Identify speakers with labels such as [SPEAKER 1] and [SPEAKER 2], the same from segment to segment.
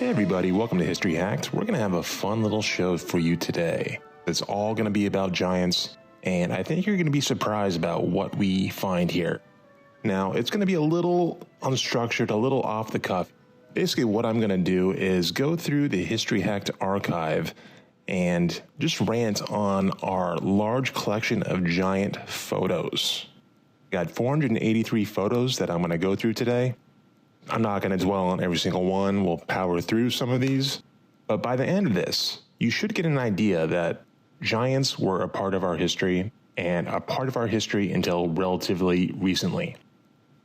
[SPEAKER 1] everybody, welcome to History Hacked. We're going to have a fun little show for you today. It's all going to be about giants, and I think you're going to be surprised about what we find here. Now, it's going to be a little unstructured, a little off the cuff. Basically, what I'm going to do is go through the History Hacked archive and just rant on our large collection of giant photos. Got 483 photos that I'm going to go through today. I'm not going to dwell on every single one. We'll power through some of these. But by the end of this, you should get an idea that giants were a part of our history and a part of our history until relatively recently.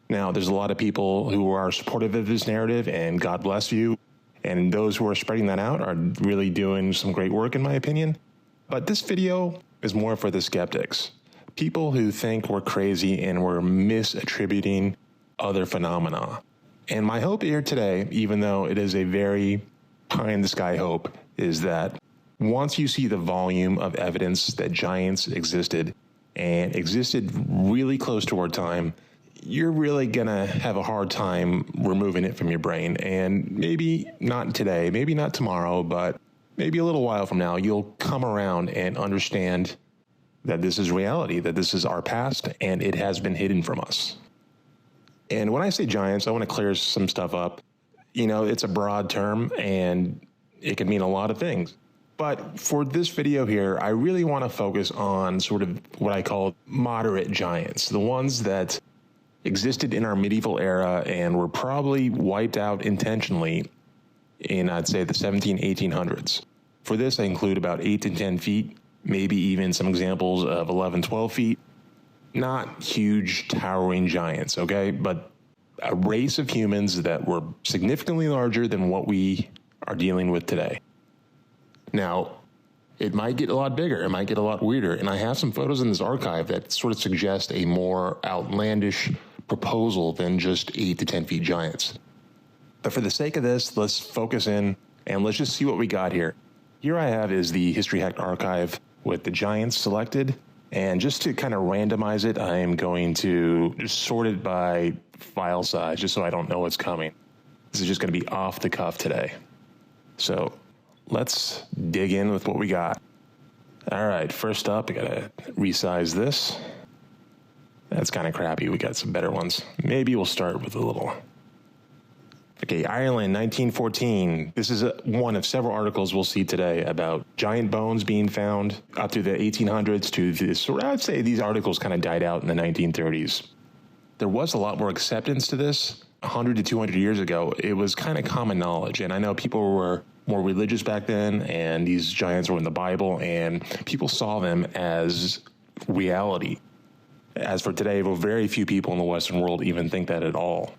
[SPEAKER 1] Now, there's a lot of people who are supportive of this narrative, and God bless you. And those who are spreading that out are really doing some great work, in my opinion. But this video is more for the skeptics. People who think we're crazy and we're misattributing other phenomena. And my hope here today, even though it is a very pie-in-the-sky hope, is that once you see the volume of evidence that giants existed and existed really close to our time, you're really going to have a hard time removing it from your brain. And maybe not today, maybe not tomorrow, but maybe a little while from now, you'll come around and understand that this is reality, that this is our past, and it has been hidden from us. And when I say giants, I want to clear some stuff up. You know, it's a broad term, and it can mean a lot of things. But for this video here, I really want to focus on sort of what I call moderate giants, the ones that existed in our medieval era and were probably wiped out intentionally in, I'd say, the 1800s. For this, I include about 8 to 10 feet, maybe even some examples of 11, 12 feet. Not huge, towering giants, okay? But a race of humans that were significantly larger than what we are dealing with today. Now, it might get a lot bigger, it might get a lot weirder, and I have some photos in this archive that sort of suggest a more outlandish proposal than just 8 to 10 feet giants. But for the sake of this, let's focus in and let's just see what we got here. Here I have is the History Hacked archive with the giants selected. And just to kind of randomize it, I am going to just sort it by file size, just so I don't know what's coming. This is just going to be off the cuff today. So let's dig in with what we got. All right, first up, I got to resize this. That's kind of crappy. We got some better ones. Maybe we'll start with a little. Okay, Ireland, 1914. This is one of several articles we'll see today about giant bones being found up through the 1800s to this. I'd say these articles kind of died out in the 1930s. There was a lot more acceptance to this 100 to 200 years ago. It was kind of common knowledge, and I know people were more religious back then, and these giants were in the Bible, and people saw them as reality. As for today, well, very few people in the Western world even think that at all.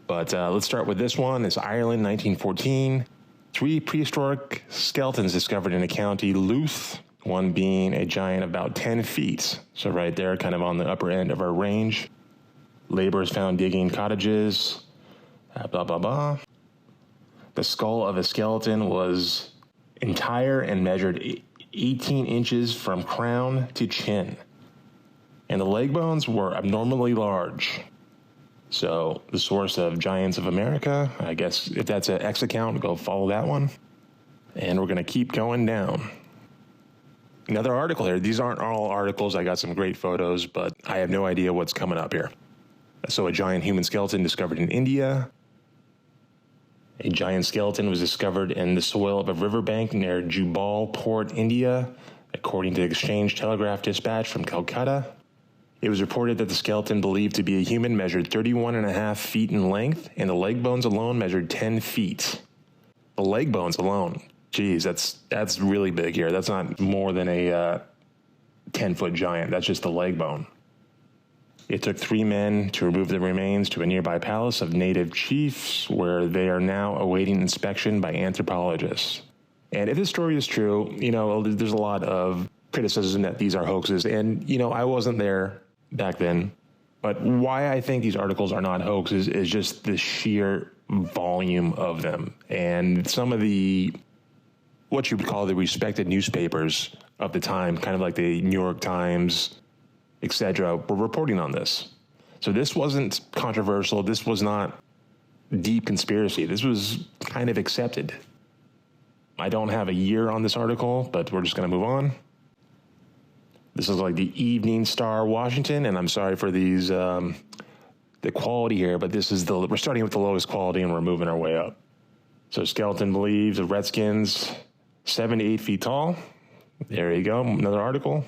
[SPEAKER 1] But let's start with this one. It's Ireland, 1914. 3 prehistoric skeletons discovered in a county, Louth, one being a giant about 10 feet. So right there, kind of on the upper end of our range. Laborers found digging cottages, blah, blah, blah. The skull of a skeleton was entire and measured 18 inches from crown to chin. And the leg bones were abnormally large. So the source of Giants of America, I guess if that's an X account, go follow that one. And we're going to keep going down. Another article here. These aren't all articles. I got some great photos, but I have no idea what's coming up here. So a giant human skeleton discovered in India. A giant skeleton was discovered in the soil of a riverbank near Jubal Port, India, according to the Exchange Telegraph Dispatch from Calcutta. It was reported that the skeleton, believed to be a human, measured 31.5 feet in length, and the leg bones alone measured 10 feet. The leg bones alone. Geez, that's really big here. That's not more than a 10-foot giant. That's just the leg bone. It took 3 men to remove the remains to a nearby palace of native chiefs, where they are now awaiting inspection by anthropologists. And if this story is true, you know, there's a lot of criticism that these are hoaxes. And, you know, I wasn't there back then. But why I think these articles are not hoaxes is just the sheer volume of them. And some of the, what you would call the respected newspapers of the time, kind of like the New York Times, etc., were reporting on this. So this wasn't controversial. This was not deep conspiracy. This was kind of accepted. I don't have a year on this article, but we're just going to move on. This is like the Evening Star, Washington, and I'm sorry for these, the quality here, but we're starting with the lowest quality and we're moving our way up. So skeleton believes the Redskins 7 to 8 feet tall. There you go, another article.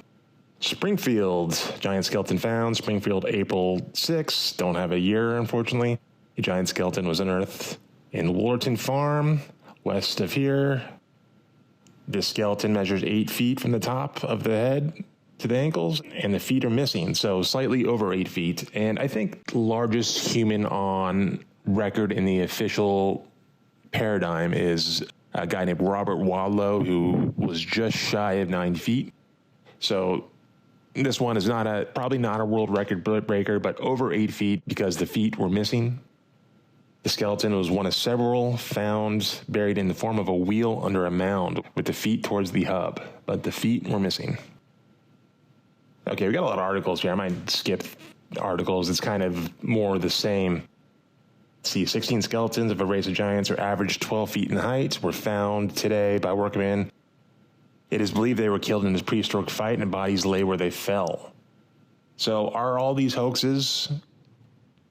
[SPEAKER 1] Springfield, giant skeleton found. Springfield, April 6. Don't have a year, unfortunately. A giant skeleton was unearthed in Woolerton Farm, west of here. This skeleton measures 8 feet from the top of the head to the ankles, and the feet are missing, so slightly over 8 feet. And I think the largest human on record in the official paradigm is a guy named Robert Wadlow, who was just shy of 9 feet. So this one is probably not a world record breaker, but over 8 feet because the feet were missing. The skeleton was one of several found buried in the form of a wheel under a mound with the feet towards the hub, but the feet were missing. Okay, we got a lot of articles here. I might skip articles. It's kind of more the same. Let's see, 16 skeletons of a race of giants are average 12 feet in height were found today by workmen. It is believed they were killed in this prehistoric fight and bodies lay where they fell. So are all these hoaxes?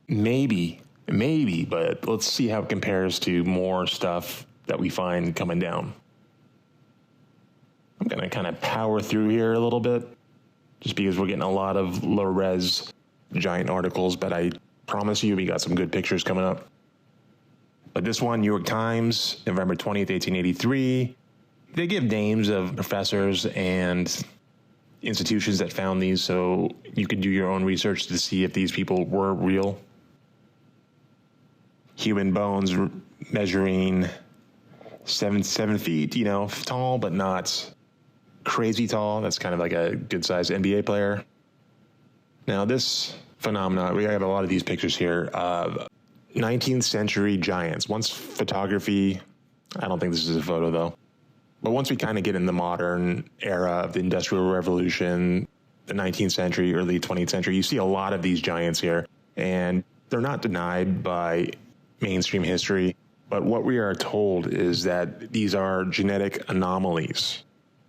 [SPEAKER 1] Maybe, but let's see how it compares to more stuff that we find coming down. I'm going to kind of power through here a little bit, just because we're getting a lot of low-res giant articles, but I promise you we got some good pictures coming up. But this one, New York Times, November 20th, 1883. They give names of professors and institutions that found these, so you can do your own research to see if these people were real. Human bones measuring 7 feet, tall, but not crazy tall. That's kind of like a good-sized NBA player. Now, this phenomenon, we have a lot of these pictures here of 19th century giants. Once photography, I don't think this is a photo, though. But once we kind of get in the modern era of the Industrial Revolution, the 19th century, early 20th century, you see a lot of these giants here. And they're not denied by mainstream history. But what we are told is that these are genetic anomalies.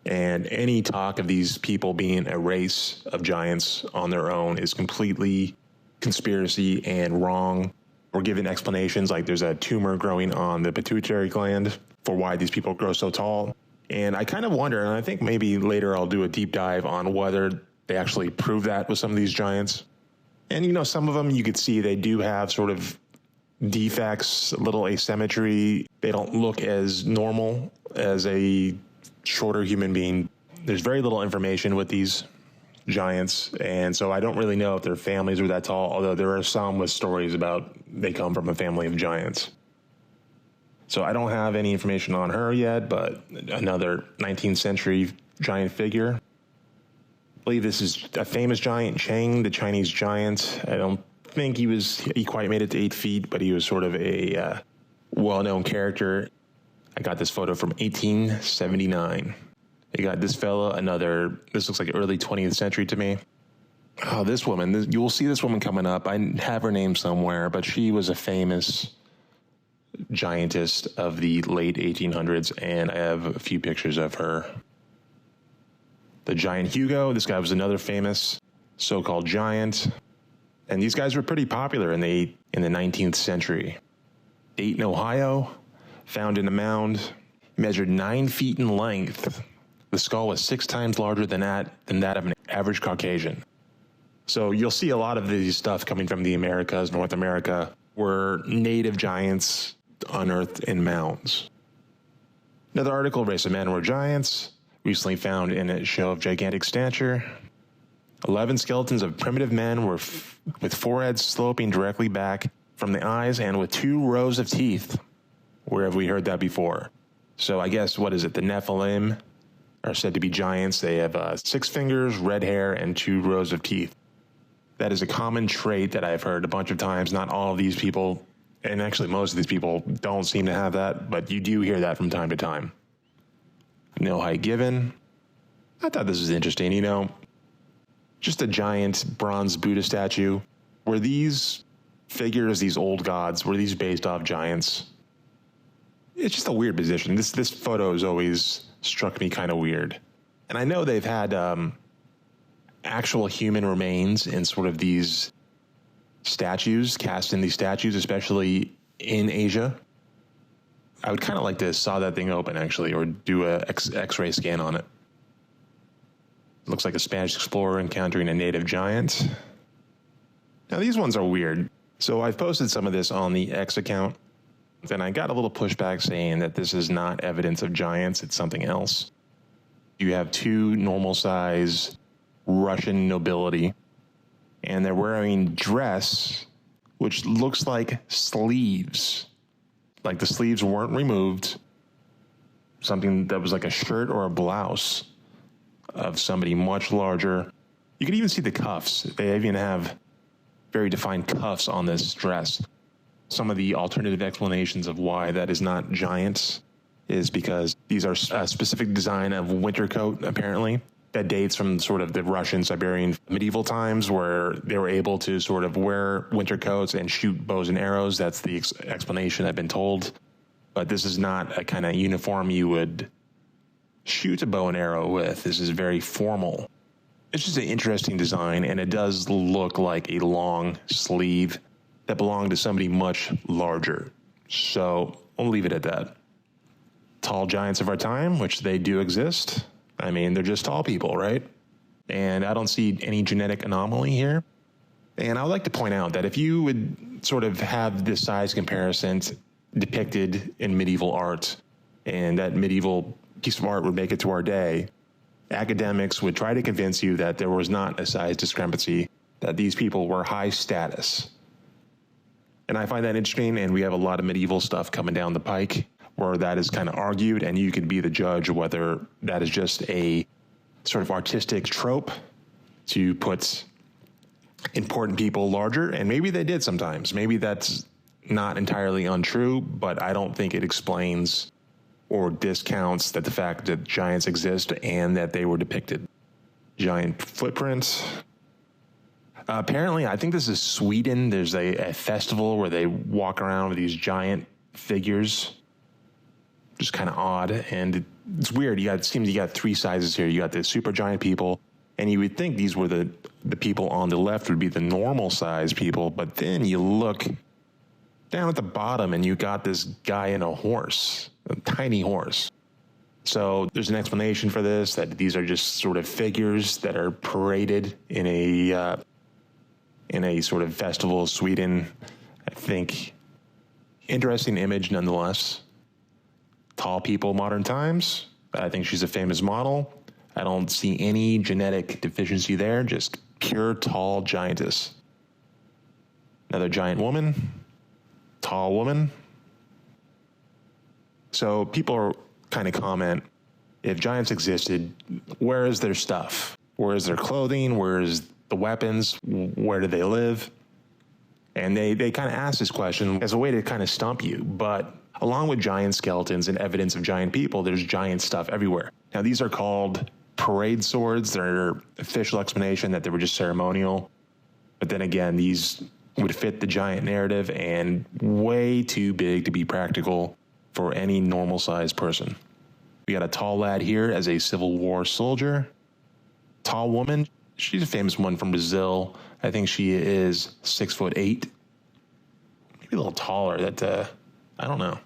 [SPEAKER 1] And any talk of these people being a race of giants on their own is completely conspiracy and wrong. We're given explanations like there's a tumor growing on the pituitary gland for why these people grow so tall. And I kind of wonder, and I think maybe later I'll do a deep dive on whether they actually prove that with some of these giants. And, some of them you could see they do have sort of defects, a little asymmetry. They don't look as normal as a shorter human being. There's very little information with these giants, and so I don't really know if their families are that tall, although there are some with stories about they come from a family of giants. So I don't have any information on her yet, but another 19th century giant figure. I believe this is a famous giant, Chang, the Chinese giant. I don't think he quite made it to 8 feet, but he was sort of a well-known character. I got this photo from 1879. You got this fella, this looks like early 20th century to me. Oh, this woman, you'll see this woman coming up. I have her name somewhere, but she was a famous giantess of the late 1800s, and I have a few pictures of her. The giant Hugo, this guy was another famous so-called giant. And these guys were pretty popular in the 19th century. Dayton, Ohio, found in a mound, measured 9 feet in length. The skull was 6 times larger than that of an average Caucasian. So you'll see a lot of these stuff coming from the Americas, North America, were native giants unearthed in mounds. Another article, race of men were giants, recently found in a show of gigantic stature. 11 skeletons of primitive men were with foreheads sloping directly back from the eyes and with 2 rows of teeth. Where have we heard that before? So I guess, what is it? The Nephilim are said to be giants. They have 6 fingers, red hair, and 2 rows of teeth. That is a common trait that I've heard a bunch of times. Not all of these people, and actually most of these people don't seem to have that, but you do hear that from time to time. No height given. I thought this was interesting, just a giant bronze Buddha statue. Were these figures, these old gods, were these based off giants? It's just a weird position. This photo has always struck me kind of weird. And I know they've had actual human remains in sort of these statues, cast in these statues, especially in Asia. I would kind of like to saw that thing open, actually, or do a X-ray scan on it. Looks like a Spanish explorer encountering a native giant. Now, these ones are weird. So I've posted some of this on the X account, and I got a little pushback saying that this is not evidence of giants, it's something else. You have two normal-size Russian nobility, and they're wearing dress, which looks like sleeves. Like the sleeves weren't removed. Something that was like a shirt or a blouse of somebody much larger. You can even see the cuffs. They even have very defined cuffs on this dress. Some of the alternative explanations of why that is not giants is because these are a specific design of winter coat, apparently, that dates from sort of the Russian Siberian medieval times where they were able to sort of wear winter coats and shoot bows and arrows. That's the explanation I've been told. But this is not a kind of uniform you would shoot a bow and arrow with. This is very formal. It's just an interesting design, and it does look like a long sleeve that belonged to somebody much larger. So I'll leave it at that. Tall giants of our time, which they do exist. I mean, they're just tall people, right? And I don't see any genetic anomaly here. And I would like to point out that if you would sort of have this size comparison depicted in medieval art, and that medieval piece of art would make it to our day, academics would try to convince you that there was not a size discrepancy, that these people were high status. And I find that interesting, and we have a lot of medieval stuff coming down the pike where that is kind of argued, and you could be the judge whether that is just a sort of artistic trope to put important people larger, and maybe they did sometimes. Maybe that's not entirely untrue, but I don't think it explains or discounts that the fact that giants exist and that they were depicted. Giant footprints. Apparently, I think this is Sweden. There's a festival where they walk around with these giant figures. Just kind of odd, and it's weird. It seems you got three sizes here. You got the super giant people, and you would think these were the people on the left would be the normal size people, but then you look down at the bottom and you got this guy in a horse, a tiny horse. So there's an explanation for this, that these are just sort of figures that are paraded in a sort of festival of Sweden. I think interesting image nonetheless. Tall people, modern times. I think she's a famous model. I don't see any genetic deficiency there, just pure tall giantess. Another giant woman, tall woman. So people kind of comment, if giants existed, where is their stuff? Where is their clothing? Where is the weapons? Where do they live? And they kind of ask this question as a way to kind of stump you, but along with giant skeletons and evidence of giant people, there's giant stuff everywhere. Now, these are called parade swords. They're official explanation that they were just ceremonial. But then again, these would fit the giant narrative and way too big to be practical for any normal-sized person. We got a tall lad here as a Civil War soldier. Tall woman. She's a famous one from Brazil. I think she is 6'8". Maybe a little taller. I don't know.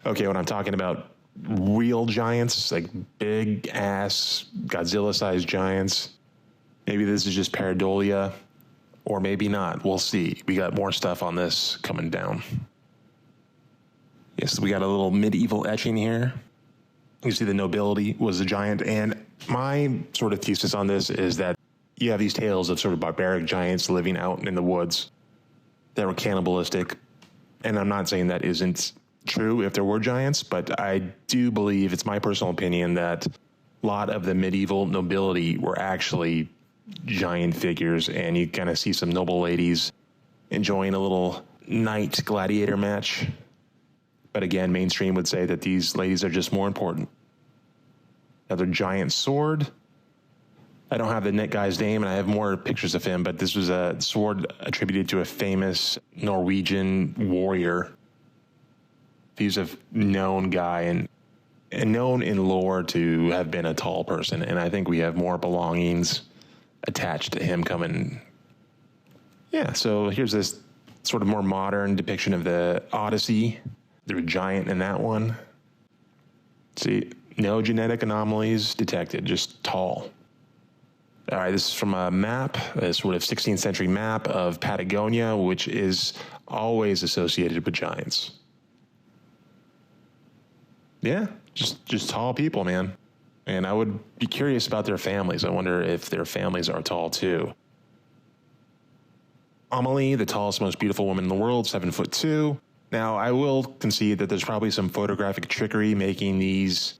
[SPEAKER 1] Okay, when I'm talking about real giants, like big ass Godzilla-sized giants, maybe this is just pareidolia, or maybe not. We'll see. We got more stuff on this coming down. Yes, we got a little medieval etching here. You see the nobility was a giant, and my sort of thesis on this is that you have these tales of sort of barbaric giants living out in the woods that were cannibalistic. And I'm not saying that isn't true if there were giants, but I do believe, it's my personal opinion, that a lot of the medieval nobility were actually giant figures, and you kind of see some noble ladies enjoying a little knight gladiator match. But again, mainstream would say that these ladies are just more important. Another giant sword. I don't have the net guy's name, and I have more pictures of him, but this was a sword attributed to a famous Norwegian warrior. He's a known guy and known in lore to have been a tall person, and I think we have more belongings attached to him coming. Yeah, so here's this sort of more modern depiction of the Odyssey. They're a giant in that one. See, no genetic anomalies detected, just tall. All right, this is from a map, a sort of 16th century map of Patagonia, which is always associated with giants. Yeah, just tall people, man. And I would be curious about their families. I wonder if their families are tall too. Amelie, the tallest, most beautiful woman in the world, 7'2". Now, I will concede that there's probably some photographic trickery making these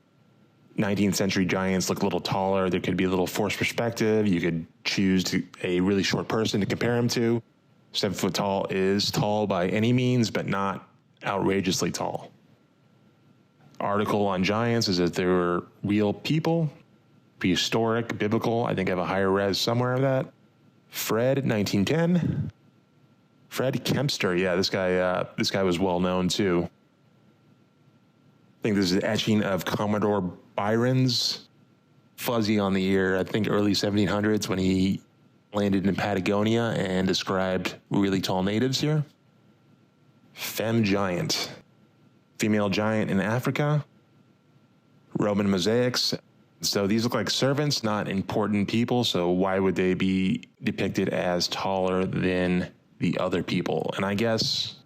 [SPEAKER 1] 19th century giants look a little taller. There could be a little forced perspective. You could choose a really short person to compare him to. 7 foot tall is tall by any means, but not outrageously tall. Article on giants is that they were real people, prehistoric, biblical. I think I have a higher res somewhere of that. Fred, 1910. Fred Kempster, yeah, this guy was well known too. I think this is an etching of Commodore Byron's, fuzzy on the ear, I think early 1700s when he landed in Patagonia and described really tall natives here. Femme giant, female giant in Africa. Roman mosaics. So these look like servants, not important people. So why would they be depicted as taller than the other people? And I guess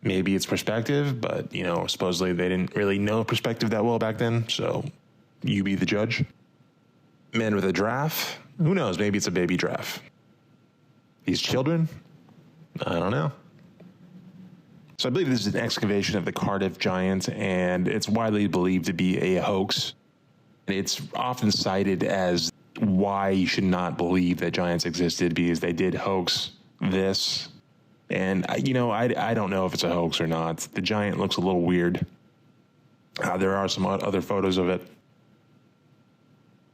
[SPEAKER 1] maybe it's perspective, but, supposedly they didn't really know perspective that well back then. So you be the judge. Men with a giraffe. Who knows? Maybe it's a baby giraffe. These children? I don't know. So I believe this is an excavation of the Cardiff giant, and it's widely believed to be a hoax. It's often cited as why you should not believe that giants existed, because they did hoax this. And, I don't know if it's a hoax or not. The giant looks a little weird. There are some other photos of it.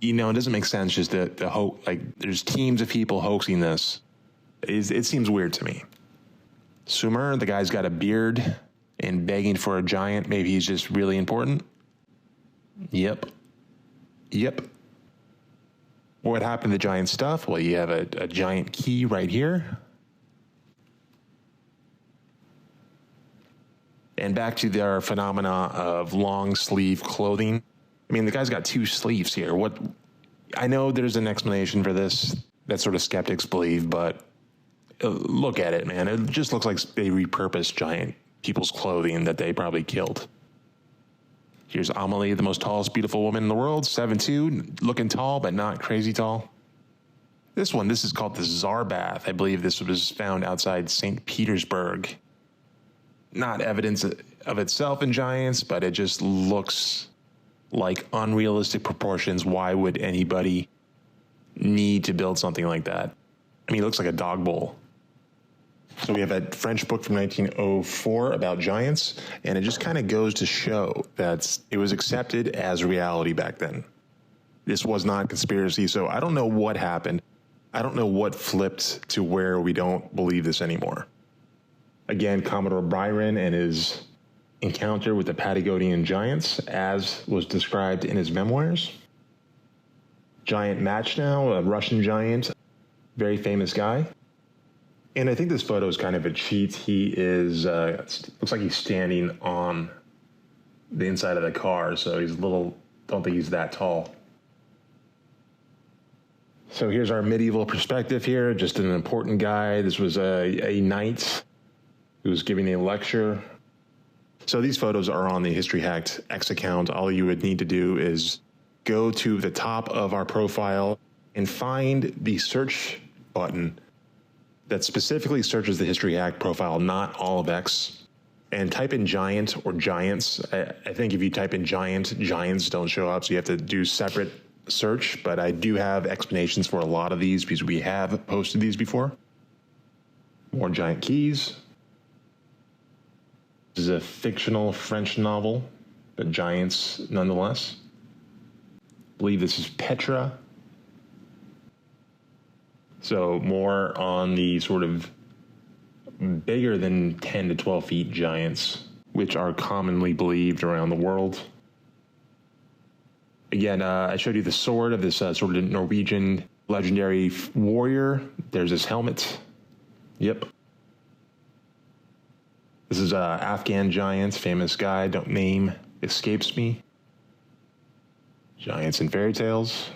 [SPEAKER 1] It doesn't make sense just the hoax. Like, there's teams of people hoaxing this. It seems weird to me. Sumer, the guy's got a beard and begging for a giant. Maybe he's just really important. Yep. What happened to giant stuff? Well, you have a giant key right here. And back to their phenomena of long sleeve clothing. I mean, the guy's got 2 sleeves here. I know there's an explanation for this that sort of skeptics believe, but look at it, man. It just looks like they repurposed giant people's clothing that they probably killed. Here's Amelie, the most tallest, beautiful woman in the world, 7'2", looking tall, but not crazy tall. This is called the Tsar Bath. I believe this was found outside St. Petersburg. Not evidence of itself in giants, but it just looks like unrealistic proportions. Why would anybody need to build something like that? I mean, it looks like a dog bowl. So we have a French book from 1904 about giants, and it just kind of goes to show that it was accepted as reality back then. This was not conspiracy, so I don't know what happened. I don't know what flipped to where we don't believe this anymore. Again, Commodore Byron and his encounter with the Patagonian giants, as was described in his memoirs. Giant Machnow, a Russian giant, very famous guy. And I think this photo is kind of a cheat. He is, looks like he's standing on the inside of the car, so he's don't think he's that tall. So here's our medieval perspective here, just an important guy. This was a knight who was giving a lecture. So these photos are on the History Hacked X account. All you would need to do is go to the top of our profile and find the search button that specifically searches the History Hack profile, not all of X, and type in giant or giants. I think if you type in giant, giants don't show up, so you have to do separate search, but I do have explanations for a lot of these because we have posted these before. More giant keys. This is a fictional French novel, but giants nonetheless. I believe this is Petra. So more on the sort of bigger than 10 to 12 feet giants, which are commonly believed around the world. Again, I showed you the sword of this sort of Norwegian legendary warrior. There's his helmet. Yep. This is Afghan giant, famous guy, name escapes me. Giants in fairy tales.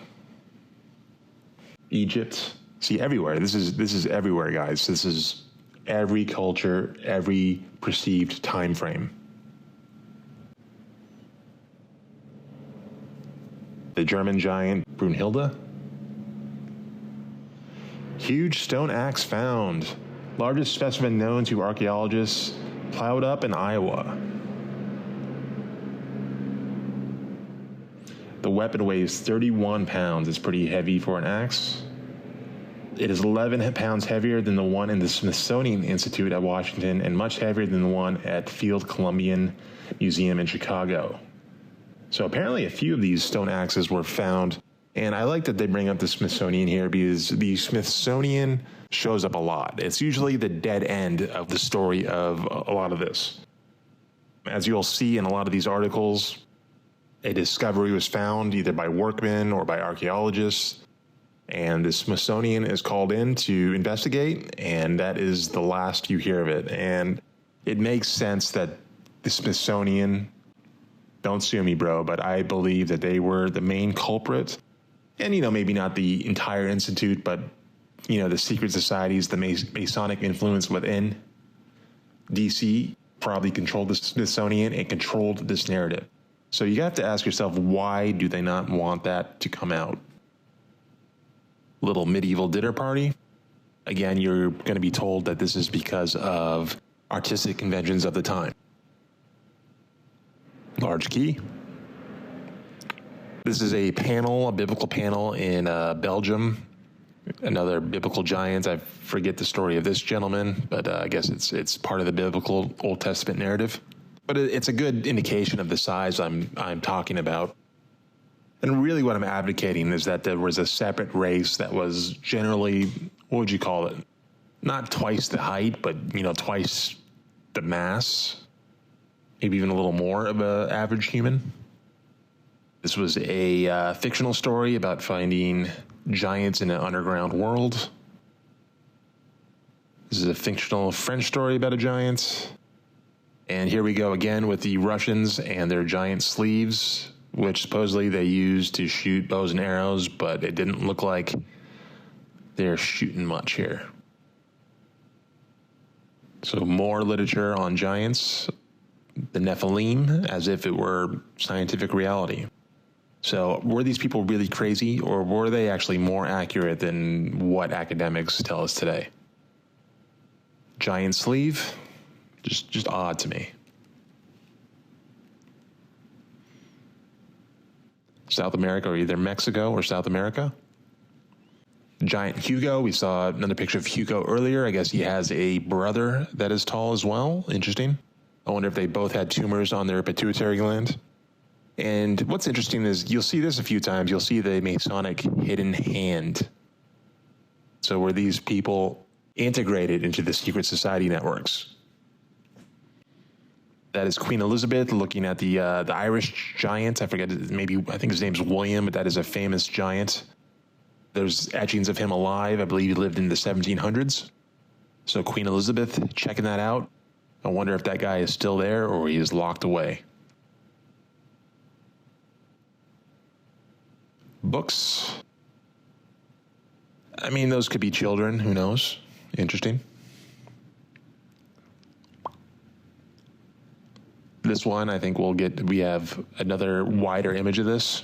[SPEAKER 1] Egypt. See, everywhere. This is everywhere, guys. This is every culture, every perceived time frame. The German giant Brunhilde. Huge stone axe found. Largest specimen known to archaeologists. Plowed up in Iowa. The weapon weighs 31 pounds. It's pretty heavy for an axe. It is 11 pounds heavier than the one in the Smithsonian Institute at Washington and much heavier than the one at Field Columbian Museum in Chicago. So apparently a few of these stone axes were found, and I like that they bring up the Smithsonian here because the Smithsonian shows up a lot. It's usually the dead end of the story of a lot of this. As you'll see in a lot of these articles, a discovery was found either by workmen or by archaeologists, and the Smithsonian is called in to investigate, and that is the last you hear of it. And it makes sense that the Smithsonian, don't sue me, bro, but I believe that they were the main culprit. And, maybe not the entire institute, but, the secret societies, the Masonic influence within DC probably controlled the Smithsonian and controlled this narrative. So you have to ask yourself, why do they not want that to come out? Little medieval dinner party. Again, you're going to be told that this is because of artistic conventions of the time. Large key. This is a biblical panel in Belgium. Another biblical giant. I forget the story of this gentleman, but I guess it's part of the biblical Old Testament narrative. But it's a good indication of the size I'm talking about. And really what I'm advocating is that there was a separate race that was generally, what would you call it? Not twice the height, but, twice the mass. Maybe even a little more of an average human. This was a fictional story about finding giants in an underground world. This is a fictional French story about a giant. And here we go again with the Russians and their giant sleeves, which supposedly they used to shoot bows and arrows, but it didn't look like they're shooting much here. So more literature on giants, the Nephilim, as if it were scientific reality. So were these people really crazy, or were they actually more accurate than what academics tell us today? Giant sleeve, just odd to me. South America, or either Mexico or South America. Giant Hugo, we saw another picture of Hugo earlier. I guess he has a brother that is tall as well. Interesting. I wonder if they both had tumors on their pituitary gland. And what's interesting is you'll see this a few times. You'll see the Masonic hidden hand. So were these people integrated into the secret society networks? That is Queen Elizabeth looking at the Irish giant. I think his name's William, but that is a famous giant. There's etchings of him alive. I believe he lived in the 1700s. So Queen Elizabeth, checking that out. I wonder if that guy is still there or he is locked away. Books. I mean, those could be children. Who knows? Interesting. This one, I think we have another wider image of this.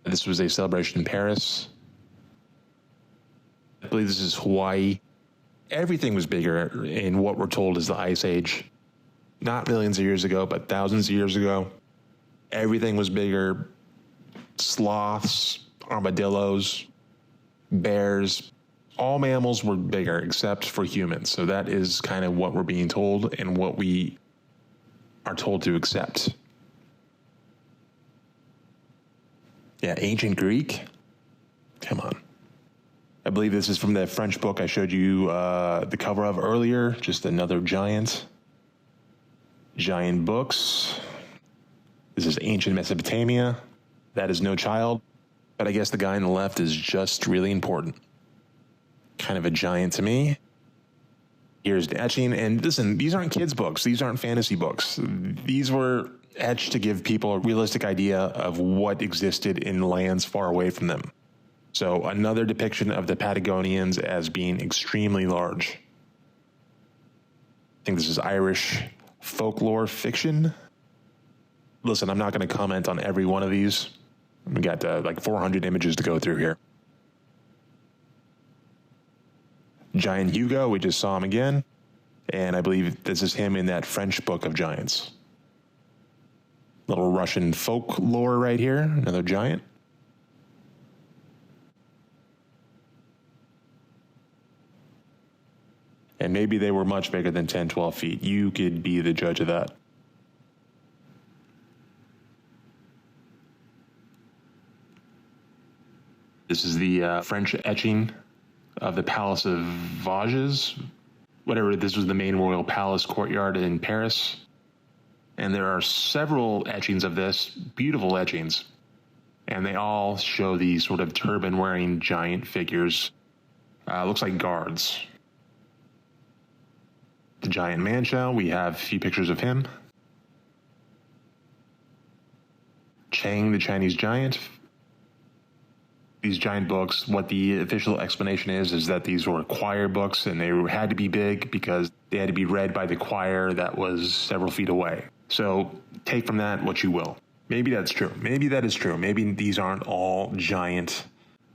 [SPEAKER 1] This was a celebration in Paris. I believe this is Hawaii. Everything was bigger in what we're told is the Ice Age. Not millions of years ago, but thousands of years ago. Everything was bigger. Sloths, armadillos, bears, all mammals were bigger except for humans. So that is kind of what we're being told and what we are told to accept. Yeah, ancient Greek. Come on. I believe this is from the French book I showed you the cover of earlier, just another giant. Giant books. This is ancient Mesopotamia. That is no child, but I guess the guy on the left is just really important. Kind of a giant to me. Here's the etching, and listen, these aren't kids' books. These aren't fantasy books. These were etched to give people a realistic idea of what existed in lands far away from them. So another depiction of the Patagonians as being extremely large. I think this is Irish folklore fiction. Listen, I'm not going to comment on every one of these. We got like 400 images to go through here. Giant Hugo, we just saw him again. And I believe this is him in that French book of giants. Little Russian folklore right here, another giant. And maybe they were much bigger than 10, 12 feet. You could be the judge of that. This is the French etching of the Palace of Vosges. Whatever, this was the main royal palace courtyard in Paris. And there are several etchings of this, beautiful etchings. And they all show these sort of turban-wearing giant figures. Looks like guards. The giant Mancha, we have a few pictures of him. Chang, the Chinese giant. These giant books, what the official explanation is that these were choir books and they had to be big because they had to be read by the choir that was several feet away. So take from that what you will. Maybe that's true. Maybe that is true. Maybe these aren't all giant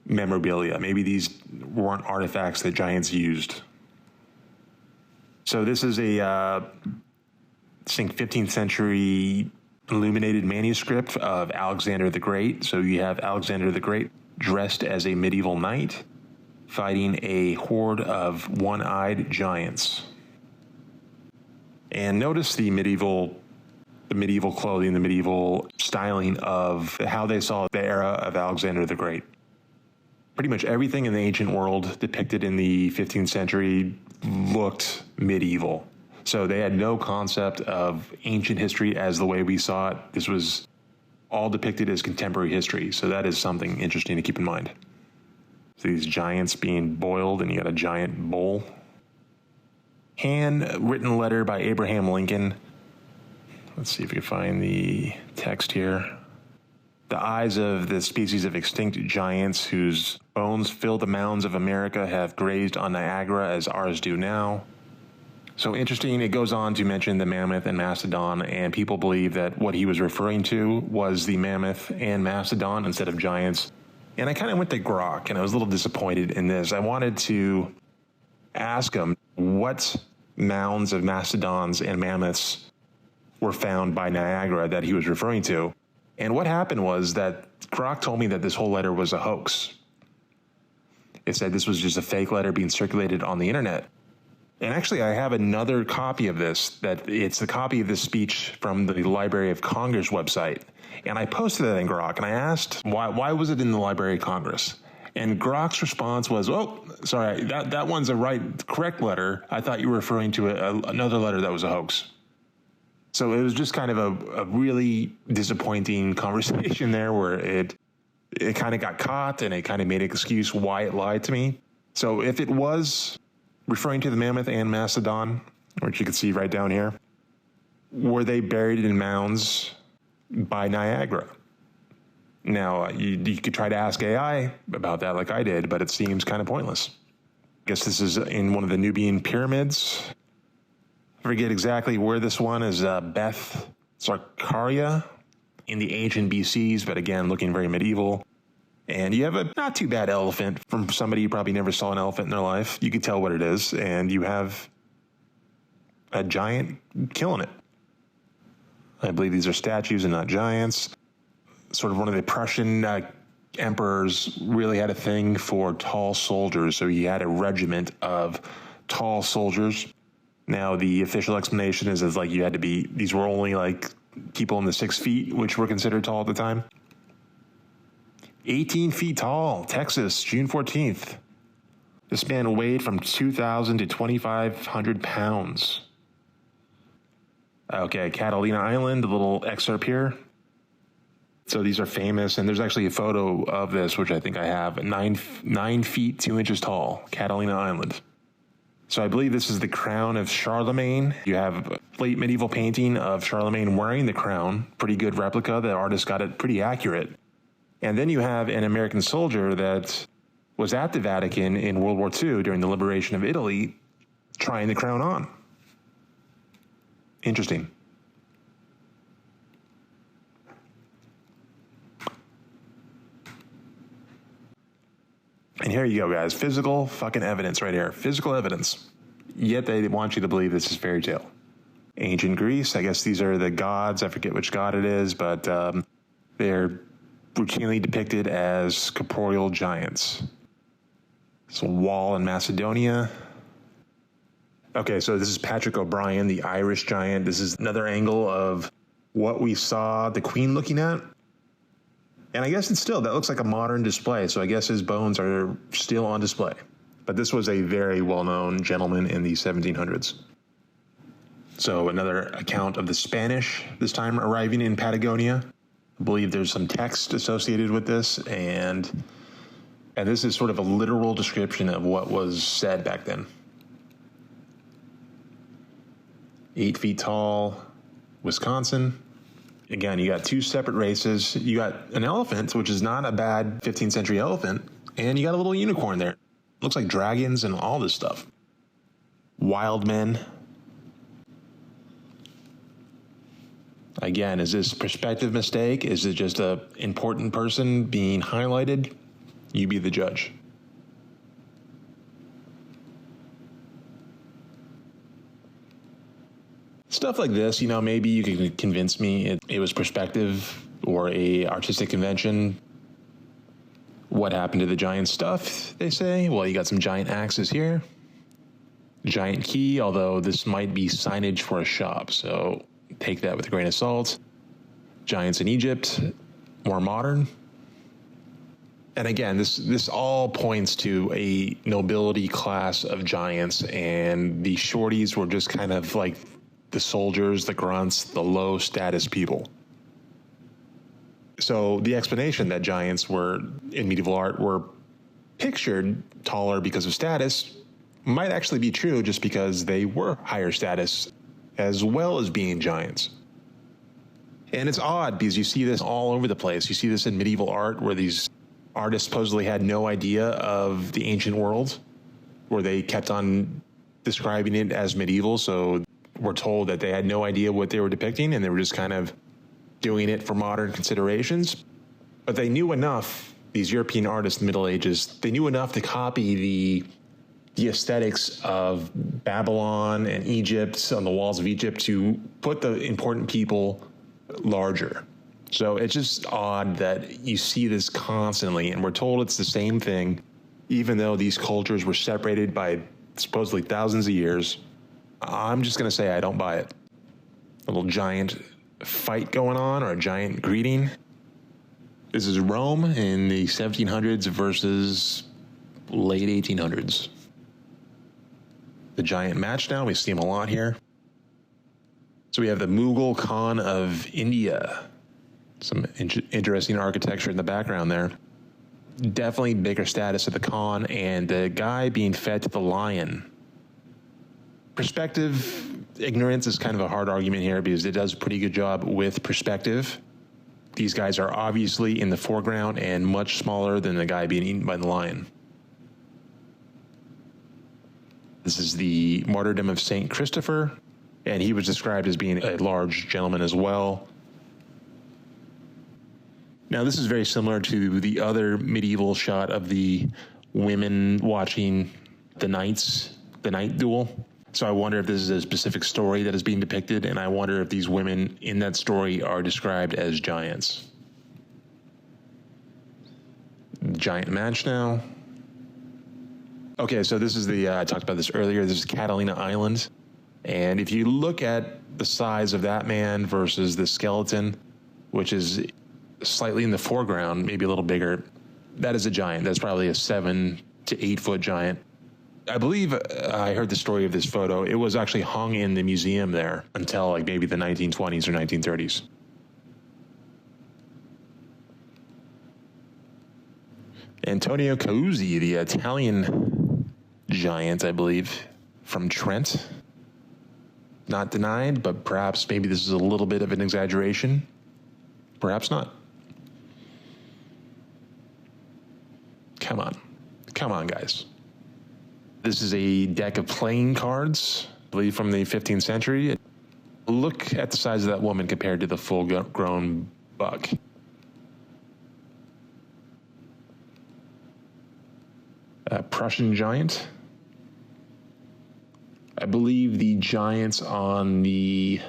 [SPEAKER 1] memorabilia. Maybe these weren't artifacts that giants used. So this is a, I think, 15th century illuminated manuscript of Alexander the Great. So you have Alexander the Great dressed as a medieval knight fighting a horde of one-eyed giants. And notice the medieval clothing, the medieval styling of how they saw the era of Alexander the Great. Pretty much everything in the ancient world depicted in the 15th century looked medieval. So they had no concept of ancient history as the way we saw it. This was all depicted as contemporary history. So that is something interesting to keep in mind. So these giants being boiled, and you got a giant bowl. Handwritten letter by Abraham Lincoln. Let's see if we can find the text here. The eyes of the species of extinct giants whose bones fill the mounds of America have grazed on Niagara as ours do now. So interesting, it goes on to mention the mammoth and mastodon, and people believe that what he was referring to was the mammoth and mastodon instead of giants. And I kind of went to Grok, and I was a little disappointed in this. I wanted to ask him what mounds of mastodons and mammoths were found by Niagara that he was referring to. And what happened was that Grok told me that this whole letter was a hoax. It said this was just a fake letter being circulated on the internet. And actually, I have another copy of this, that it's a copy of this speech from the Library of Congress website. And I posted that in Grok, and I asked, why was it in the Library of Congress? And Grok's response was, oh, sorry, that one's correct letter. I thought you were referring to another letter that was a hoax. So it was just kind of a really disappointing conversation there where it kind of got caught and it kind of made an excuse why it lied to me. So if it was referring to the mammoth and mastodon, which you can see right down here, were they buried in mounds by Niagara? Now, you could try to ask AI about that like I did, but it seems kind of pointless. I guess this is in one of the Nubian pyramids. I forget exactly where this one is, Beth Zarkaria in the ancient BCs, but again, looking very medieval. And you have a not too bad elephant from somebody who probably never saw an elephant in their life. You could tell what it is, and you have a giant killing it. I believe these are statues and not giants. Sort of one of the Prussian emperors really had a thing for tall soldiers, so he had a regiment of tall soldiers. Now, the official explanation is like you had to be, these were only like people in the 6 feet, which were considered tall at the time. 18 feet tall, Texas, June 14th. This man weighed from 2,000 to 2,500 pounds. Okay, Catalina Island, a little excerpt here. So these are famous, and there's actually a photo of this, which I think I have, 9 feet 2 inches tall, Catalina Island. So I believe this is the crown of Charlemagne. You have a late medieval painting of Charlemagne wearing the crown, pretty good replica. The artist got it pretty accurate. And then you have an American soldier that was at the Vatican in World War II during the liberation of Italy, trying the crown on. Interesting. And here you go, guys. Physical fucking evidence right here. Physical evidence. Yet they want you to believe this is fairy tale. Ancient Greece, I guess these are the gods. I forget which god it is, but they're routinely depicted as corporeal giants. It's a wall in Macedonia. Okay, so this is Patrick O'Brien, the Irish giant. This is another angle of what we saw the Queen looking at. And I guess that looks like a modern display, so I guess his bones are still on display. But this was a very well-known gentleman in the 1700s. So another account of the Spanish, this time arriving in Patagonia. I believe there's some text associated with this, and this is sort of a literal description of what was said back then. 8 feet tall, Wisconsin. Again, you got 2 separate races. You got an elephant, which is not a bad 15th century elephant, and you got a little unicorn there. Looks like dragons and all this stuff. Wild men. Again, is this perspective mistake? Is it just an important person being highlighted? You be the judge. Stuff like this, maybe you can convince me it was perspective or a artistic convention. What happened to the giant stuff, they say? Well, you got some giant axes here. Giant key, although this might be signage for a shop, so take that with a grain of salt. Giants in Egypt, more modern. And again, this all points to a nobility class of giants, and the shorties were just kind of like the soldiers, the grunts, the low status people. So the explanation that giants were in medieval art were pictured taller because of status might actually be true just because they were higher status as well as being giants. And it's odd because you see this all over the place. You see this in medieval art where these artists supposedly had no idea of the ancient world, where they kept on describing it as medieval, so we're told that they had no idea what they were depicting and they were just kind of doing it for modern considerations. But they knew enough, these European artists in the Middle Ages, they knew enough to copy the aesthetics of Babylon and Egypt on the walls of Egypt to put the important people larger. So it's just odd that you see this constantly, and we're told it's the same thing, even though these cultures were separated by supposedly thousands of years. I'm just going to say I don't buy it. A little giant fight going on, or a giant greeting. This is Rome in the 1700s versus late 1800s. The giant match now, we see him a lot here. So we have the Mughal Khan of India. Some interesting architecture in the background there. Definitely bigger status of the Khan, and the guy being fed to the lion. Perspective, ignorance is kind of a hard argument here because it does a pretty good job with perspective. These guys are obviously in the foreground and much smaller than the guy being eaten by the lion. This is the martyrdom of Saint Christopher, and he was described as being a large gentleman as well. Now, this is very similar to the other medieval shot of the women watching the night duel. So I wonder if this is a specific story that is being depicted, and I wonder if these women in that story are described as giants. Giant match now. Okay, so this is I talked about this earlier, this is Catalina Island. And if you look at the size of that man versus the skeleton, which is slightly in the foreground, maybe a little bigger, that is a giant. That's probably a 7 to 8 foot giant. I believe I heard the story of this photo. It was actually hung in the museum there until like maybe the 1920s or 1930s. Antonio Cauzzi, the Italian giant, I believe, from Trent. Not denied, but perhaps maybe this is a little bit of an exaggeration. Perhaps not. Come on. Come on, guys. This is a deck of playing cards, I believe from the 15th century. Look at the size of that woman compared to the full-grown buck. Prussian giant. I believe the giants on the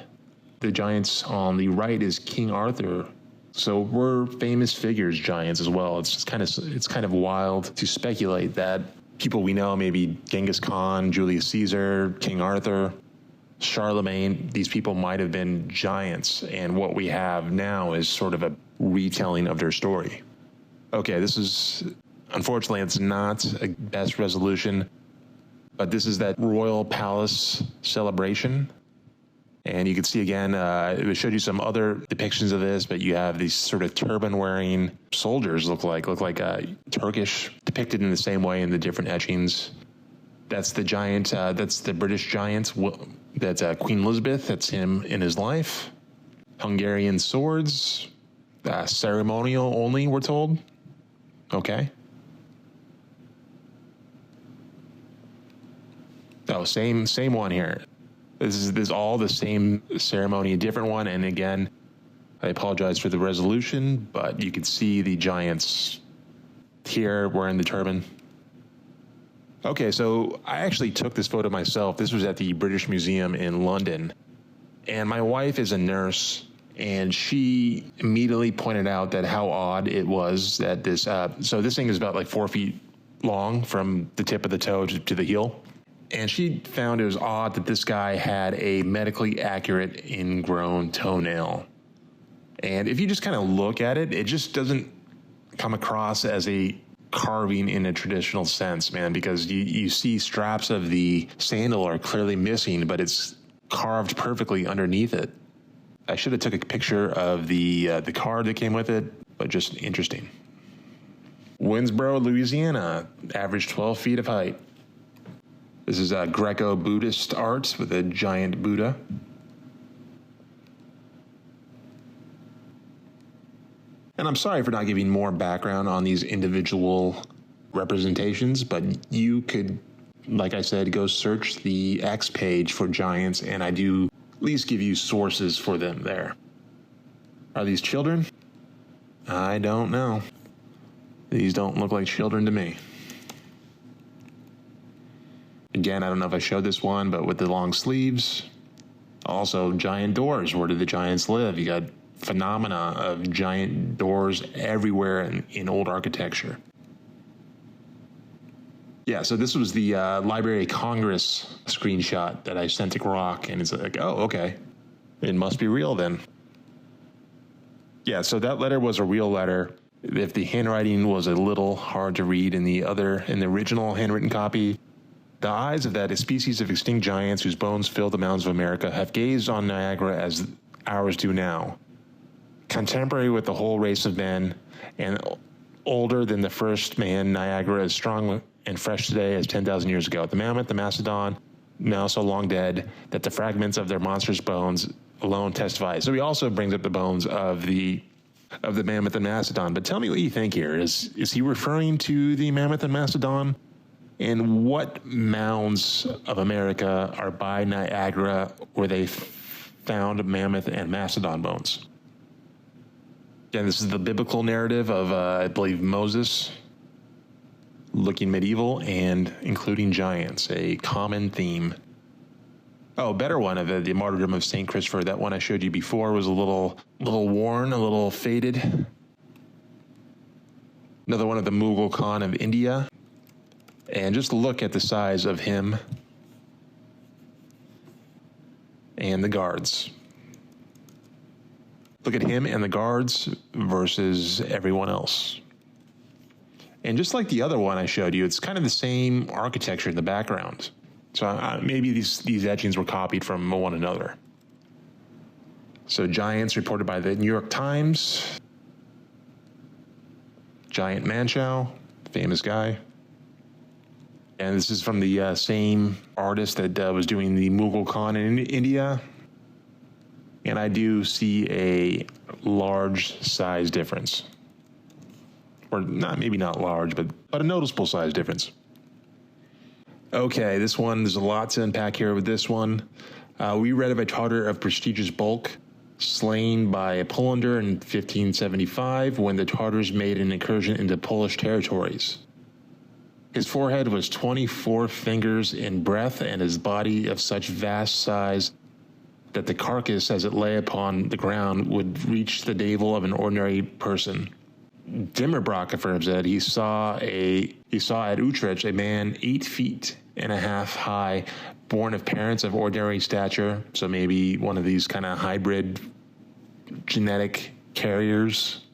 [SPEAKER 1] right is King Arthur. So we're famous figures giants as well. It's kind of wild to speculate that people we know, maybe Genghis Khan, Julius Caesar, King Arthur, Charlemagne, these people might have been giants, and what we have now is sort of a retelling of their story. Okay, this is, unfortunately, it's not a best resolution, but this is that royal palace celebration. And you can see again, it showed you some other depictions of this, but you have these sort of turban-wearing soldiers look like Turkish, depicted in the same way in the different etchings. That's the giant, that's the British giant, that's Queen Elizabeth, that's him in his life. Hungarian swords, ceremonial only, we're told. Okay. Oh, same one here. This is all the same ceremony, a different one. And again, I apologize for the resolution, but you can see the giants here wearing the turban. Okay, so I actually took this photo myself. This was at the British Museum in London. And my wife is a nurse, and she immediately pointed out that how odd it was that this, so this thing is about like 4 feet long from the tip of the toe to the heel. And she found it was odd that this guy had a medically accurate ingrown toenail. And if you just kind of look at it, it just doesn't come across as a carving in a traditional sense, man, because you see straps of the sandal are clearly missing, but it's carved perfectly underneath it. I should have took a picture of the card that came with it, but just interesting. Winsboro, Louisiana, average 12 feet of height. This is a Greco-Buddhist art with a giant Buddha. And I'm sorry for not giving more background on these individual representations, but you could, like I said, go search the X page for giants, and I do at least give you sources for them there. Are these children? I don't know. These don't look like children to me. Again, I don't know if I showed this one, but with the long sleeves. Also, giant doors. Where do the giants live? You got phenomena of giant doors everywhere in old architecture. Yeah, so this was the Library of Congress screenshot that I sent to Grok, and it's like, oh, okay. It must be real then. Yeah, so that letter was a real letter. If the handwriting was a little hard to read in the original handwritten copy, the eyes of that species of extinct giants whose bones fill the mountains of America have gazed on Niagara as ours do now. Contemporary with the whole race of men and older than the first man, Niagara is strong and fresh today as 10,000 years ago. The mammoth, the mastodon, now so long dead that the fragments of their monstrous bones alone testify. So he also brings up the bones of the mammoth and mastodon. But tell me what you think here. Is he referring to the mammoth and mastodon? And what mounds of America are by Niagara where they found mammoth and mastodon bones? Again, this is the biblical narrative of, I believe, Moses looking medieval and including giants, a common theme. Oh, better one of the martyrdom of St. Christopher. That one I showed you before was a little worn, a little faded. Another one of the Mughal Khan of India. And just look at the size of him and the guards. Look at him and the guards versus everyone else. And just like the other one I showed you, it's kind of the same architecture in the background. So maybe these etchings were copied from one another. So giants reported by the New York Times. Giant Manchow, famous guy. And this is from the same artist that was doing the Mughal Khan in India. And I do see a large size difference. Or maybe not large, but a noticeable size difference. Okay, this one, there's a lot to unpack here with this one. We read of a Tartar of prestigious bulk slain by a Polander in 1575 when the Tartars made an incursion into Polish territories. His forehead was 24 fingers in breadth and his body of such vast size that the carcass as it lay upon the ground would reach the navel of an ordinary person. Dimmerbrock affirms that he saw at Utrecht a man 8 feet and a half high, born of parents of ordinary stature, so maybe one of these kind of hybrid genetic carriers.